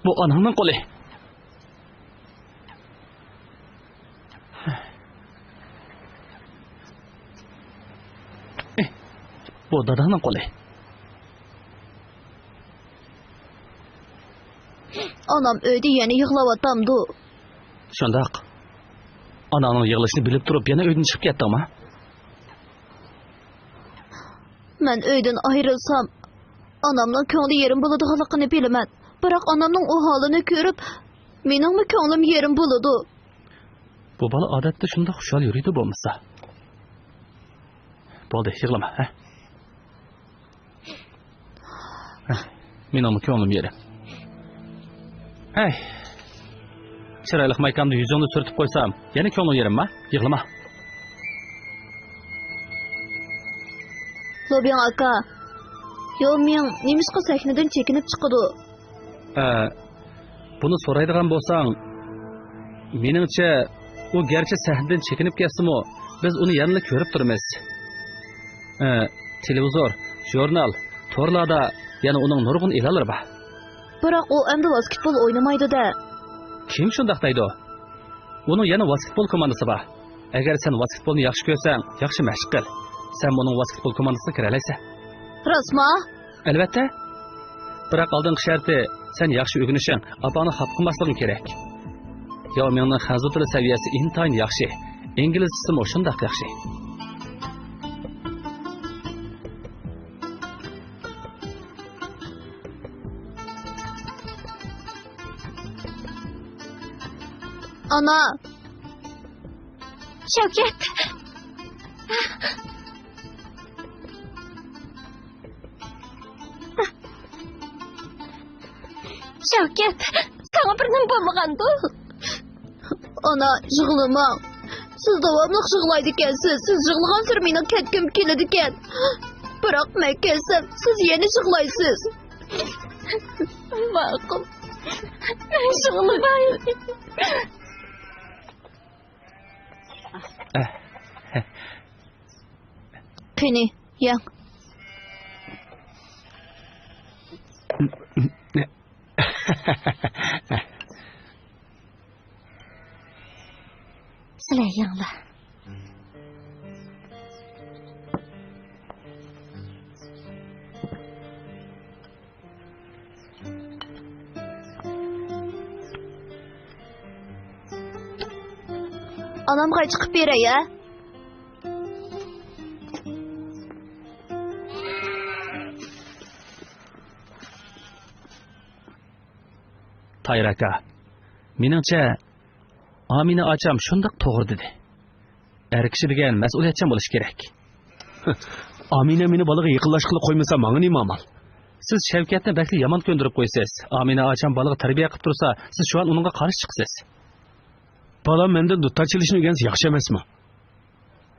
Bu onamning qo'li. Bu dadamning qo'li. Anam öyde yeni yığlavatamdı. Shundoq. Onaning yig'ilishini bilib turib, yana uydan chiqib ketdingmi? Men öyden ayrılsam, anamның köngli yerim buluduğunu bilemem. Bırak anamның o halini görüp, mening mi könglim yerim buludu. Bu bola odatda shundoq xushal yuriydi bo'lmasa. Bo'ldi, yig'lama, ha? Mening ko'nglim yerim. Hey. Chiroyli maykamda yuzingni surtib qo'ysam, yana ko'nglim yerimmi? Yig'lama. Lobyan aka, yo men nemişqa sahneden çekinip çıkıdı. Buni so'raydigan bo'lsang, meningcha u garchi sahnadan chekinib ketsa-mu, biz uni yanada ko'rib turamiz. Televizor, jurnal, torlarda yana uning nurg'un e'lonlari bor. Bırak o endi basketbol oynamaydı da. Kim shundoq deydi? Uning yana basketbol komandasi bor. Agar sen basketbolni yaxshi ko'rsang, yaxshi mashq qil. Sen uning basketbol komandasiga kira olaysan. Rasma? Albatta. Biroq oldingi sharti sen yaxshi o'rganishing, opani xafa qilmasliging kerak. Yo mening xanzu tili saviyasi intayin yaxshi. İngilizcesi mo shundoq yaxshi. Ana. Şevket. Şevket, sana birinin bulmagandı. Ana, jığılıma. Siz davamlıq jığılaydı kensiz. Siz jığılğan sır menin ketkim keledi ken. Bırak men kelsem, siz yeni jığılaysız. Maqul. Jığılamayım. Penny, yan. Sizler yanla. Anamga çıkıp bere ya. Tahir aka, meningcha Amina acham shundoq to'g'ri dedi. Er kishi degan mas'uliyatchan bo'lish kerak. Amina meni bolaga yaqinlashqili qo'ymasa, menga nima amal? Siz Shavkatni bakli yomon ko'ndirib qo'ysiz. Amina acham bolaga tarbiya qilib tursa, siz shu an uningga qarshi chiqsiz. Bola mendan duttachilishni o'rgansa yaxshi emasmi?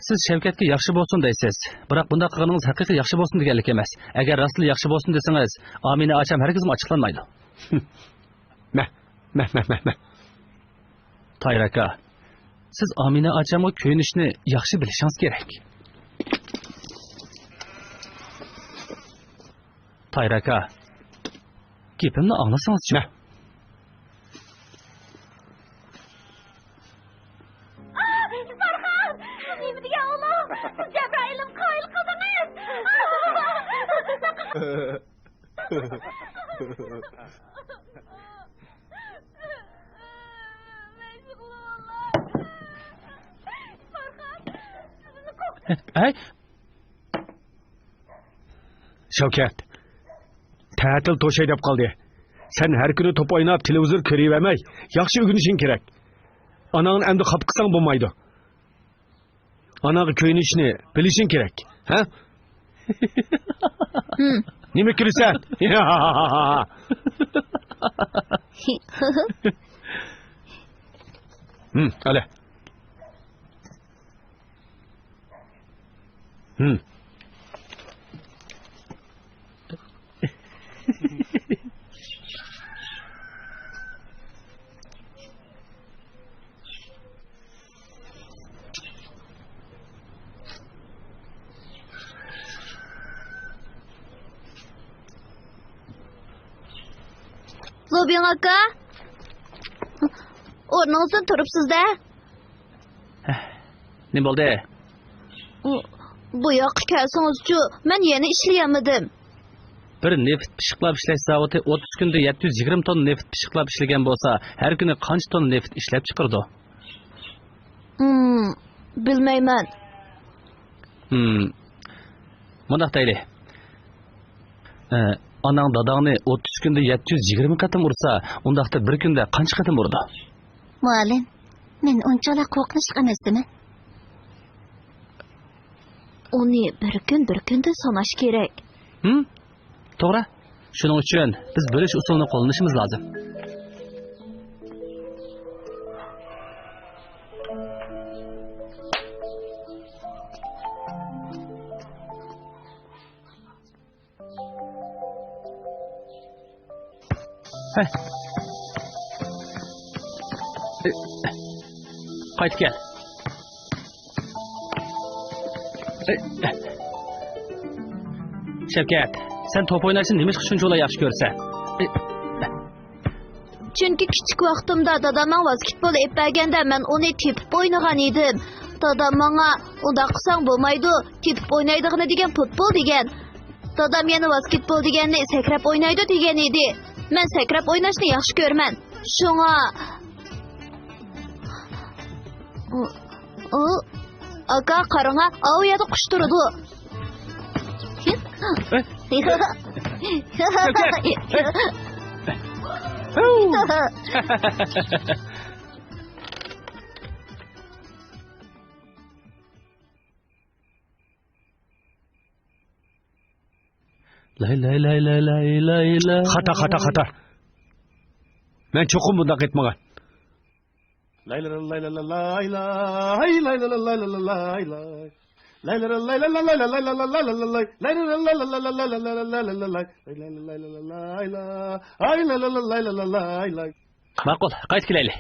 Siz Shavkatga yaxshi bo'lsin deysiz. Biroq bunday qilganingiz haqiqiy yaxshi bo'lsin deganlik emas. Agar rostli yaxshi bo'lsin desangiz, Amina acham hargiz ochiqlanmaydi. Meh. Tahir aka, siz Amina achamga ko'yinishni yaxshi bilishingiz kerak. Tahir aka, gapimni anglasangiz-chi. Farhan! Nima degan Alloh? Jabrailim qoyil qildingiz. Hey, Shavkat, ta'til to'shay deb qoldi. Sen har kuni top o'ynab, televizor ko'ravermay, yaxshi o'rganishing kerak. Anangni endi xafa qilsang bo'lmaydi. Anaga ko'yinishni bilishing kerak, ha? Nima kulasan? Hadi. Lobyan aka. O'rningizdan turibsiz-da. ne bo'ldi? Bu yoqqa kelsangiz-chu, men yana ishlayamadim. Bir neft pishiqlab ishlash zavodi 30 kunda 720 ton neft pishiqlab ishlagan bo'lsa, har kuni qancha ton neft ishlab chiqardi? Bilmayman. Bundaq deyli. Anang dadangni 30 kunda 720 qatim ursa, undaqda bir kunda qancha qatim urdi? Muallim, men unchalar qo'rqinchli emasman. Uni bir kunda sanash kerak. To'g'ri. Shuning uchun biz bo'lish usulini qo'llanishimiz lozim. Qaytib kel. Shavkat, sen top o'ynashni nima uchun shuncha yaxshi ko'rsan? Chunki kichik vaqtimda dadam basketbol ep berganda men uni tepib o'ynagan edim. Dadam menga "Unda qilsang bo'lmaydi, tepib o'ynaydig'ini degan futbol" degan. Dadam yana basketbol deganni sakrab o'ynaydi degan edi. Men sakrab o'ynashni yaxshi ko'raman. Shunga aka qaranga, o yerda qush turadi. Lay. Xata. Men cho'qim bundaq etmagan. Ma'qul, qaytib kelaylik.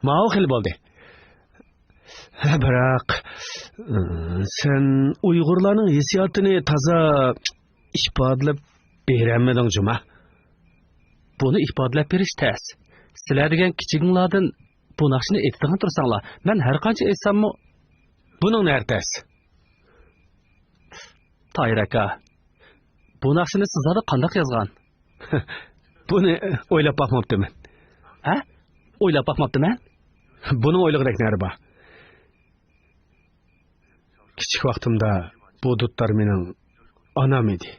Ma'qul bo'ldi. Biroq sen Uyg'urlarning hissiyotini toza ifodalab beremeding Juma. Buni ifodalab berish tez. Sizlar degan kichiklardan bu naqshni aytadigan tursanglar, men har qancha aytsammi buning nertasi? Tahir aka, bu naqshni sizlar qanday yozgan? Buni o'ylab boqmabdiman. Ha? O'ylab boqmabdiman? Buni o'ylig'idek nari bor. Kichik vaqtimda bu dutlar mening onam edi.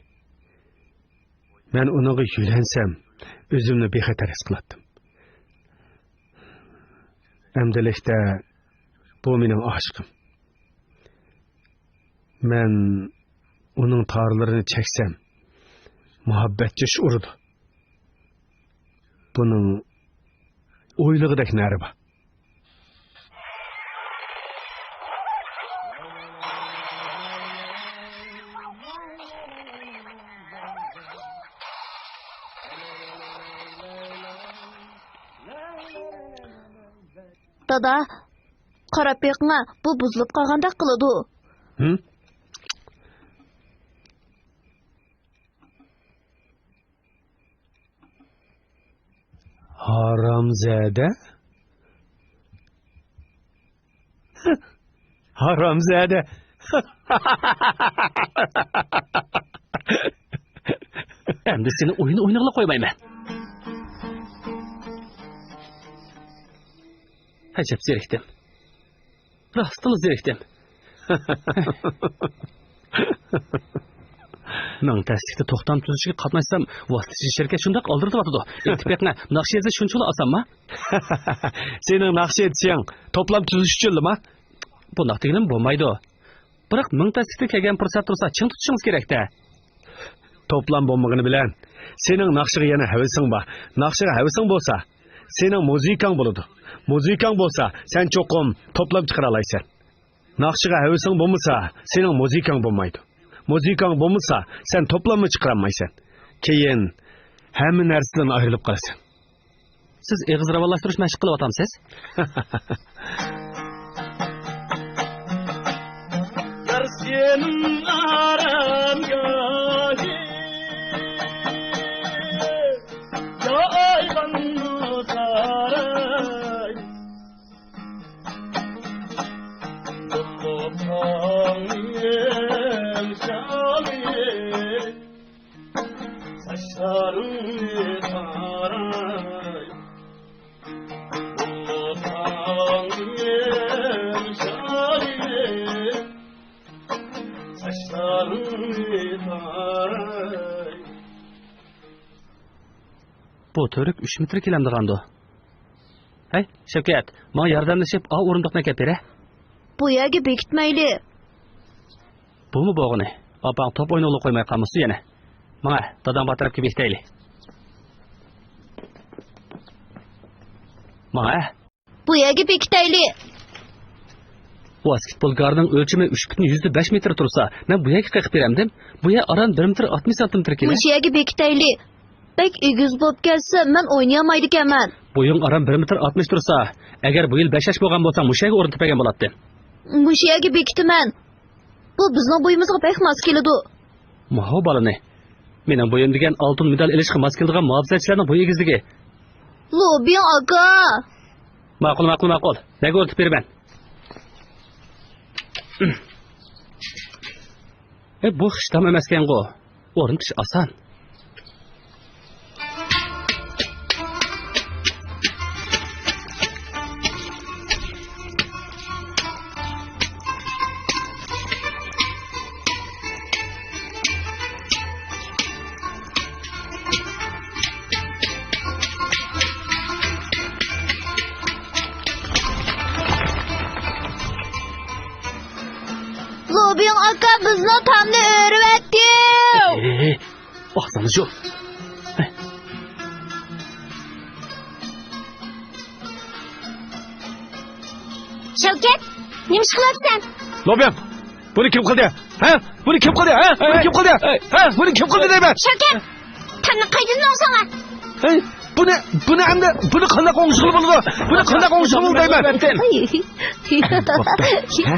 Men unaga yulansam, o'zimni bexatar his qilardim. Amdilikda bu mening oshiqim. Men uning torlarini cheksam, muhabbatchish urdi. Buning o'ylig'idek nari bor. Dada, qarab beqma, bu buzilib qolgandek qiladi. Haramzade? Haramzade. Endi seni o'ynag'ila qo'ymayman. Hajab zerikdim. Rostini zerikdim. Men tasdiqda to'xtam tuzishga qatnashsam, vositachi shirkat shundoq oldirib yotadi. Ittifoqni naqsh yazish shunchalik osonmi? Sening naqsh etsang, to'plam tuzish uchunmi? Bundoq deganim bo'lmaydi. Biroq men tasdiqda kelgan fursat tursa, ching tutishingiz kerak-da. To'plam bo'lmagani bilan sening naqshiga yana havasing bor. Naqshiga havasing bo'lsa, sening muzikang bo'ladi. Muzikang bo'lsa, sen cho'qim to'plab chiqara olaysan. Naqshiga havasing bo'lmasa, sening muzikang bo'lmaydi. Muzikang bo'lmasa, sen to'plamni chiqara olmaysan. Keyin hamma narsadan ayrilib qolasan. Siz eg'iz ravonlashtirish mashq qilyapsiz? senin aramgahı yaygan saray Topağın şali saçlarını taray Topağın şali saçlarını taray Bu törük 3 metre kelamdigandı. Hey, Şevket, bana yardımlaşıp a orundoqni kelib bere. Bu yerga bekitmayli. Bu mu bo'g'ini? Opang top o'ynolib qo'ymay qolmasa yana. Mana, dadam batarib kelib bekitayli. Mana, Bu yerga bekitayli. basketbol garning o'lchami 3,5 metr tursa, men bu yerga qiqib beramdim. Bu yer aran 1 metr 60 santimetr kelar. Bu yerga bekitayli. Bek egiz bo'lib kelsa, men o'ynayamaydi ekanman. Bo'ying aran 1 metr 60 tursa, agar bu yil 5 yosh bo'lgan bo'lsang, bu yerga o'rnatib bergan bo'lardi. Bu yerga bekitaman. Bu bizning bo'yimizga bek mos keladi. Maho balani. Mening bo'yim degan oltin medal ilishga mos keladigan muhabbatchilarning bo'y egizligi. Lobin aka. Ma'qul. Nega o'rnatib beraman? Bu xishtam emaskan-ku. O'rnatish oson. Lobin aka bizni tamni o'rvatdi. Baxsana shu. Shavkat, nima ish qilyapsan? Lobyan, buni kim qildi? Ha? Buni kim qildi? Ha? Buni kim qildi? Ha? Buni kim qildi deyman? Shavkat, tamni qaydan olsang? Hey, buni endi buni qanday qo'ng'ishli bo'ladi? Buni qanday qo'ng'ishli bo'ldi deyman? Ha?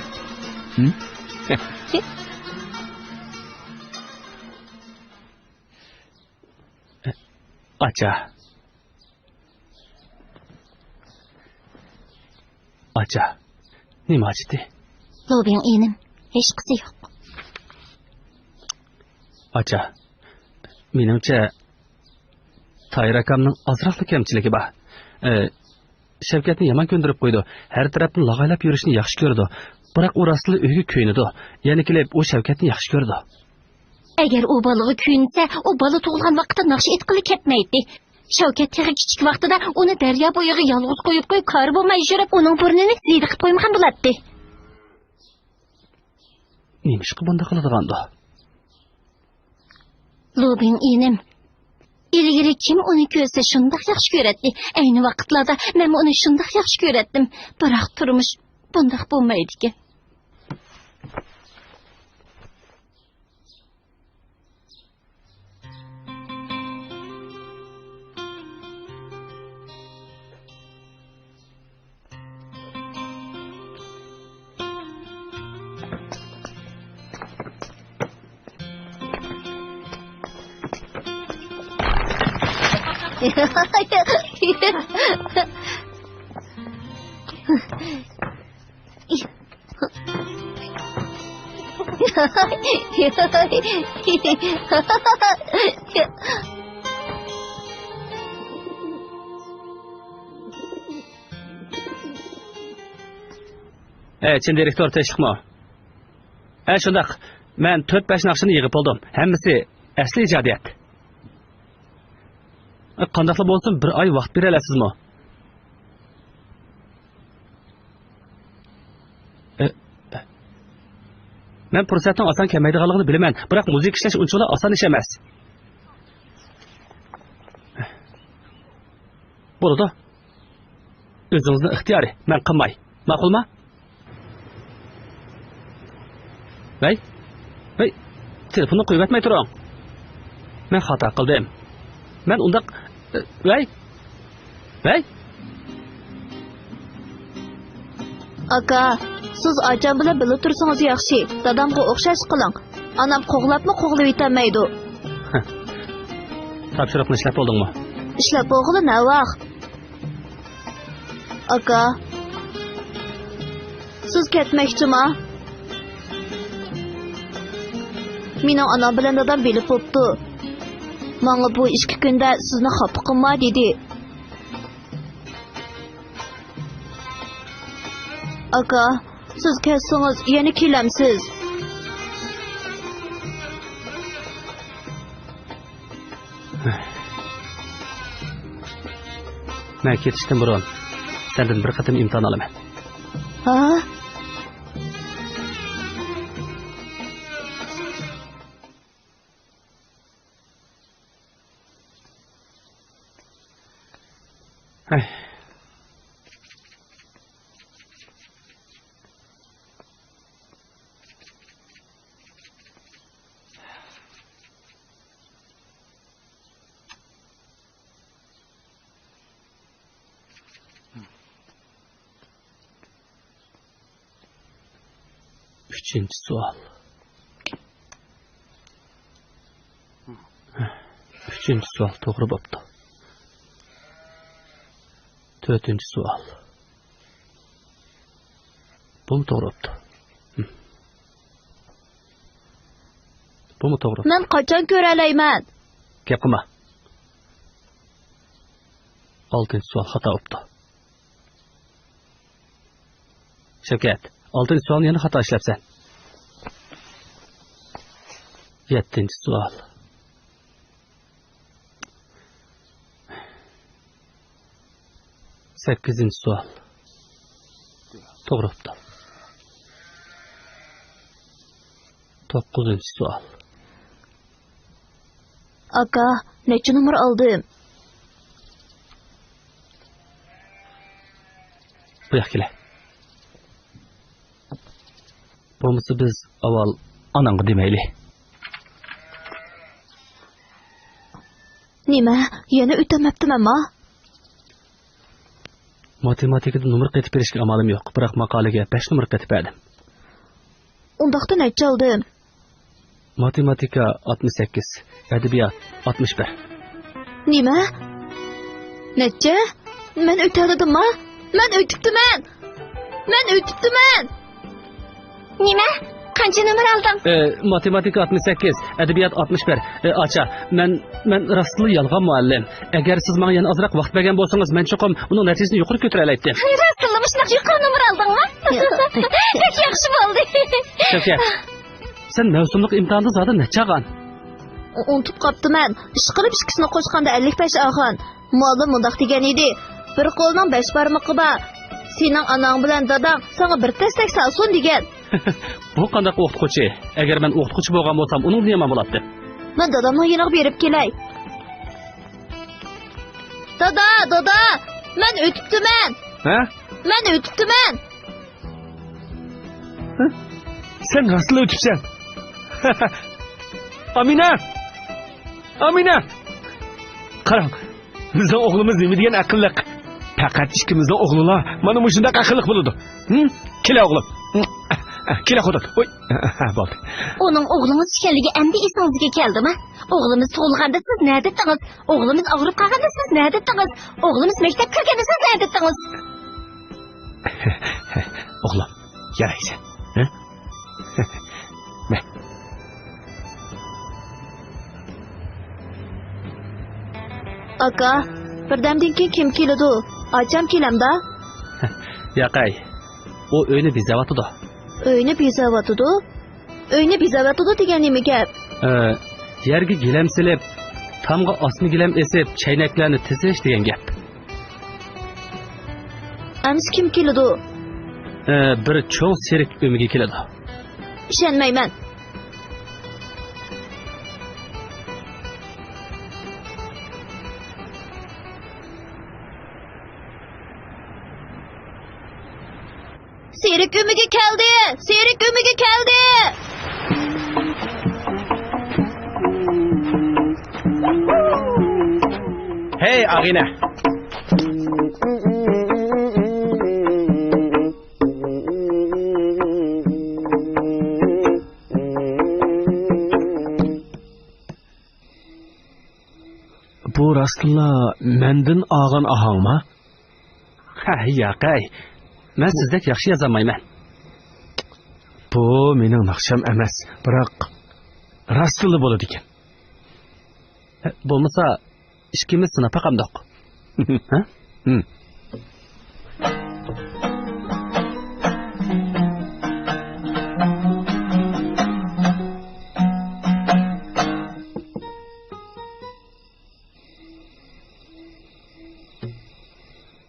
Acha. Nima achdi? Lobing enim, hech qisi yo'q. Acha. Menimcha Tayir akamning azroqli kamchiligi bor. Shavkatni yomon ko'ndirib qo'ydi. Har tarafni lag'aylab yurishni yaxshi ko'rdi. Biroq u rostli uyga ko'ynidi. Ya'ni kelib u Shavkatni yaxshi ko'rdi. Agar u balig'i kuyinsa, u bola tug'ilgan vaqtda naqsh etqili ketmaydi. Shavkat teri kichik vaqtida uni daryo bo'yiga yolg'iz qo'yib kar bo'lmay yurib, uning burnini ziydi qilib qo'ymagan bo'ladi. Nima ish qilib bunday qiladigandu? Lobing enim, ilgari kim uni ko'rsa shundoq yaxshi ko'radi. Ayni vaqtlarda men uni shundoq yaxshi ko'rdim. Biroq turmush bundoq bo'lmaydi ekan. Chin direktor tashliqmi? Shundoq. Men 4-5 naqshini yig'ib oldim. Hammasi asli ijodiyat. Qandaqla bo'lsin bir oy vaqt bera olasizmi? Men fursatning oson kelmaydiganligini bilaman, biroq muzika ishlash unchalik oson ish emas. Bo'ladi. O'zingizning ixtiyori, men qilmay. Ma'qulmi? Vay, telefonni qo'yib atmay turing. Men xato qildim. Men undaq vay. Aka, Siz acam bilan bilib tursangiz yaxshi. Dadamga o'xshash qiling. Anam qo'g'labmi qo'g'lab yetmaydi. Topshiriqni ishlab bo'ldingmi? Ishlab o'g'li ne vaqt? Aka. Siz ketmoqchimi? Mening anam bilan dadam bilib bo'pti. Menga bu 2 kunda sizni xafa qilma dedi. Aka, siz ketsangiz yana kelamsiz. Men ketishdan burun sendan bir qatim imtihon olaman. Ha? Hey. Üçüncü sual. Üçüncü sual doğru baptı. Dördüncü sual. Bu mu doğru baptı? Bu mu doğru? Men qachon ko'ralayman? Gap qilma. Oltinchi sual xato baptı. Shavkat, oltinchi sualni yana xato ishlabsan. Yettinchi sual. Sakkizinchi sual. To'g'ri baptı. To'qqizinchi sual. Aka, necha numar oldim? Bu yoqqa kela. Bo'lmasa biz avval onangga demayli. Nima? Yana o'tamabdimanmi? Matematikada numar qaytib berishga amalim yo'q, biroq maqolaga 5 numar qaytib berdim. Undaqda necha oldim? Matematika 68, adabiyot 61. Nima? Necha? Men o'tadimmi? Men o'tibdiman. Men o'tibdiman. Nima? Qancha numar olding? Matematika 68, adabiyot 61. Acha, men rostli yolg'on muallim. Agar siz menga yana ozroq vaqt bergan bo'lsangiz, men cho'qim uning natijasini yuqori ko'tara olaydim. Rostli shunaqa yuqori numar oldingmi? Pek yaxshi bo'ldi. Shavkat, sen mavsumlik imtihonda zada necha olgan? Unutib qopdiman. Ish qilib ikkisini qo'shganda 55 olgan. Muallim mundaq degan edi. Bir qo'lning 5 barmoqi bor. Sening anang bilan dadang sana bir testak salsun degan. Bu qanday o'qituvchi? Agar men o'qituvchi bo'lgan bo'lsam, uning nima bo'ladi? Men dadamga yana berib kelay. Dada, men o'tibdiman. Ha? Men o'tibdiman. Sen rostli o'tibsan. Amina. Qarang. Bizning o'g'limiz nima degan aqlliq. Faqat ikkimizning o'g'lilar mana bu shunday aqlliq bo'ladi. Kela o'g'lim. Kela xudo. Oy. Bo'ldi. Uning o'g'limiz ekanligi endi esingizga keldimi? O'g'limiz tug'ilganda siz nima dedingiz? O'g'limiz og'rib qolganda siz nima dedingiz? O'g'limiz maktabga kirganda siz nima dedingiz? O'g'lim, yaraysan. Aka, birdamdan keyin kim keladi? Acham kelamda? Yo'qay. O uyni bezavatidi. Uyni bezavatidi? Uyni bezavatidi degan nima gap? Yerga gilam silib, tomga osmi gilam esib, chaynaklarni tizish degan gap. Ams kim keladi? Bir cho'ng serik umiga keladi. Ishonmayman. Serik umiga keldi. Serik umiga keldi. Hey, Agina. bu rastla mendin ağan ahang mı? Ha, yo'q-ay. Men sizdek yaxshi yozolmayman. Bu mening naqsham emas, biroq rastlı bo'ladi ekan. Bo'lmasa, ikkimiz sinab qandoq? Ha?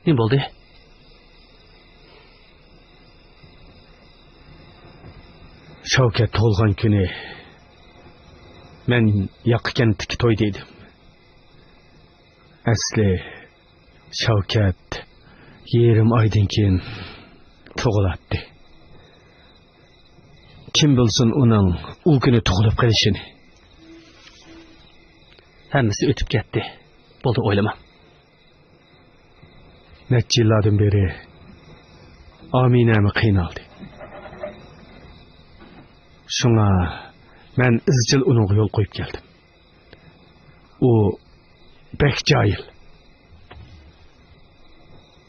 Ne bo'ldi? Shavkat tug'ilgan kuni men yoqqan tik to'yda edim. Asli Shavkat yerim oydan keyin tug'iladi. Kim bilsin uning u kuni tug'ilib qolishini. Hammasi o'tib ketdi. Bo'ldi, o'ylama. Neçə yıllardan beri Aminəmi qiynaldı. Şuna mən izcil onun yol qoyub geldim. O bek cahil.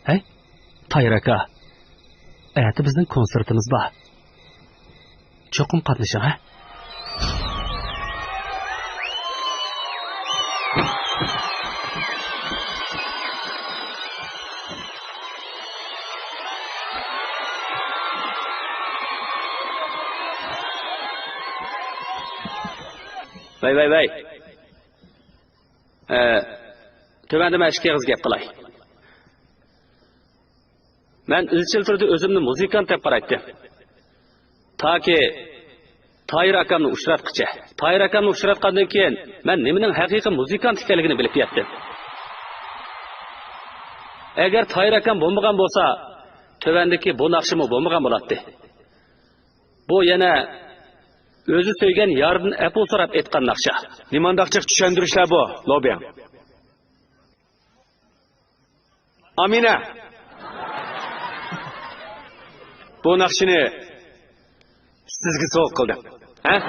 Hey, Tahir aka. Ertə bizning konsertimiz var. Çoxum qatnashing, ha? Vay. Tövəndə mən ikki og'iz gap qilay. Men izchil turda o'zimni muzikant deb qaraydim. Toki Tahir akamni uchratqicha. Tahir akamni uchratgandan keyin men nimaning haqiqiy muzikant ekanligini bilib yetdim. Agar Tahir akam bo'lmagan bo'lsa, tövəndəki bu naqshimi bo'lmagan bo'ladi. Bu yana özü söygen yarın Apple sorap etkan nakşa. Nimandaqçıq düşendirişler bu, Lobiyan. Amine. Bu nakşini sizgi soğuk kıldım. Ha?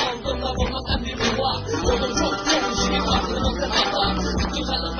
Aldım da olmaz emri var. Olur çok işini farklı olsun Allah. Bütün kalan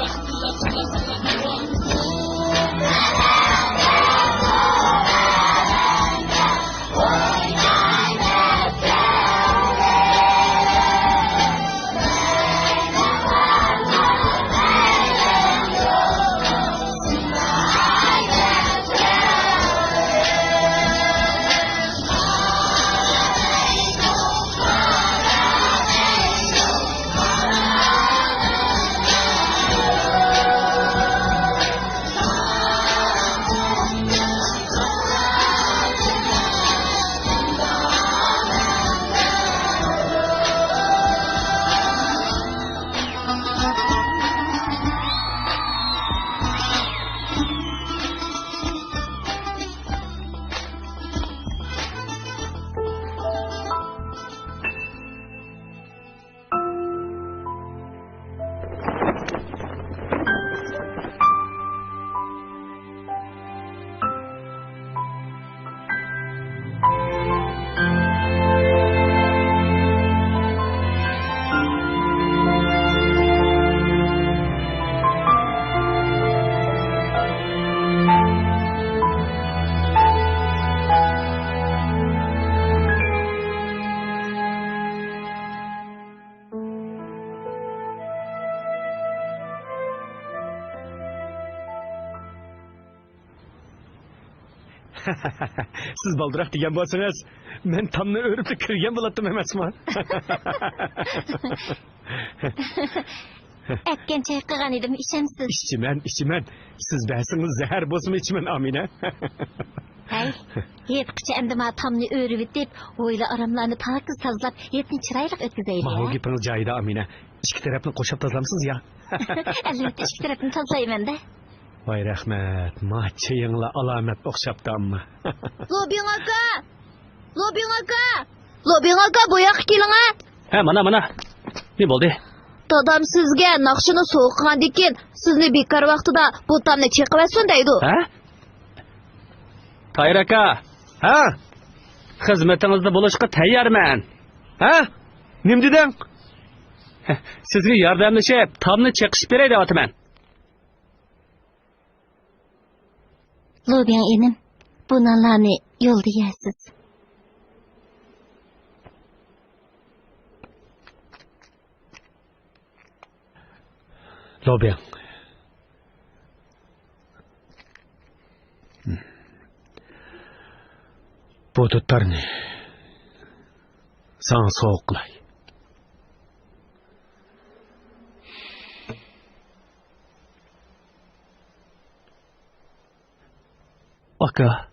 Siz baldırak degan bo'lsangiz, men tomni o'rib kirgan bo'lardim emasman. Әткен чай қылған едім, ішемсіз. İçimen. Siz bəsiniz zəhər bozma içimen Amine. Әй, етқічі әмді ма тамны өріп етіп, ойлы арамларını pakız tazlap, етін çıraylık ötkізейлі. Mahul gipiniz cayda Amine. İki tarafını koşup tazlamsınız ya. Әлбетте, ішкі tarafını tazlayman da. Vay rəhmət, maçıyınla alamet oxşapdı amma. Lobing aka, boyaq keling ha. Ha, mana. Ne bo'ldi? Dadam sizga naqshini so'qqigandan keyin sizni bekor vaqtida bu tamni cheqib olsin deydi. Ha? Tahir aka. Ha? Xizmatingizda bo'lishga tayyorman. Ha? Nim deding? Sizga yordamlashib, tomni cheqishib beray deyapman. Lobiyan enim, bu nanlarni yo'lda yeysiz. Lobiyan. Bu tutlarni sana soğuk qilay. Aka.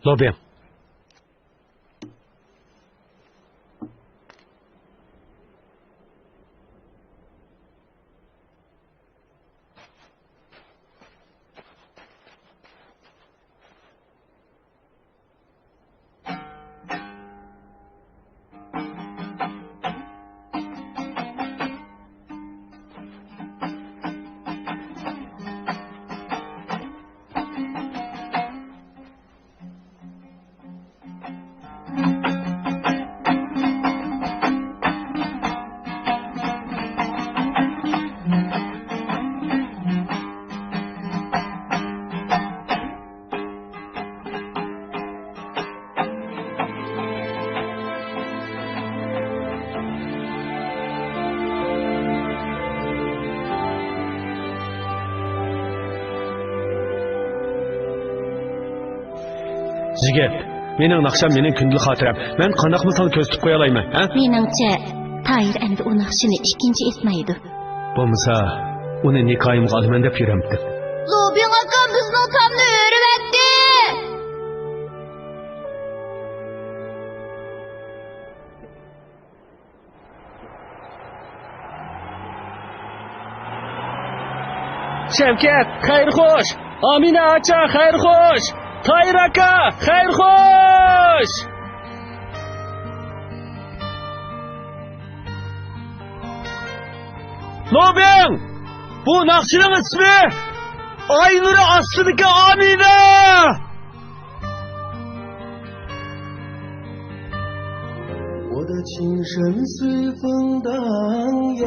Lobiyan. Jigit, mening naqsham mening kundalik xotiram. Men qandoqmi seni ko'z tutib qo'ya olayman, ha? Meningcha, Tahir endi u naqshini ikkinchi etmaydi. Bo'lmasa, uni nikoyimga olaman deb yuramdi. Lobing aka bizning tamni o'rib etdi. Shavkat, xayr xo'sh. Amina acha, xayr xo'sh. Tahir aka, xayr xo'sh. Lobiyan! Bu naqshining ismi Aynuri aslidagi Amina! 我的情深随风荡漾，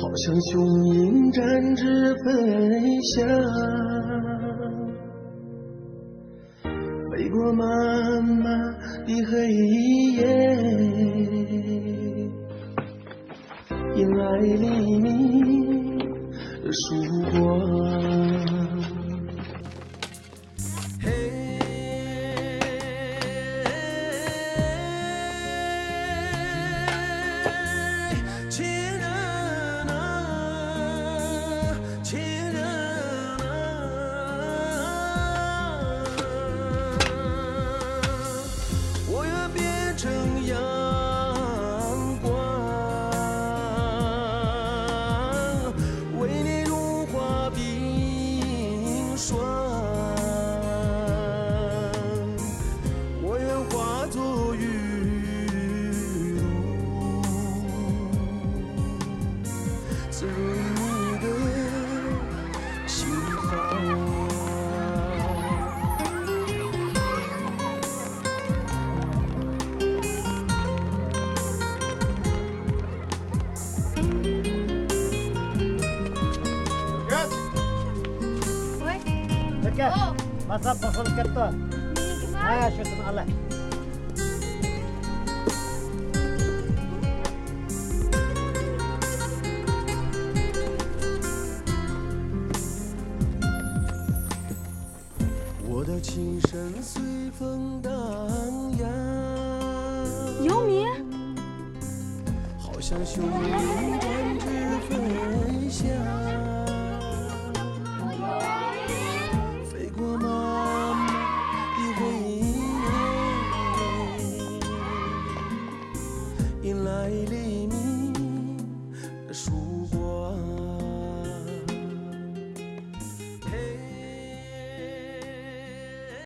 好像雄鹰展翅飞翔，飞过漫漫的黑夜，迎来黎明的曙光。Pasap pasal ketto. Ha, şutun Allah. 我的琴声随风荡漾，姚明，好像雄鹰展翅飞翔。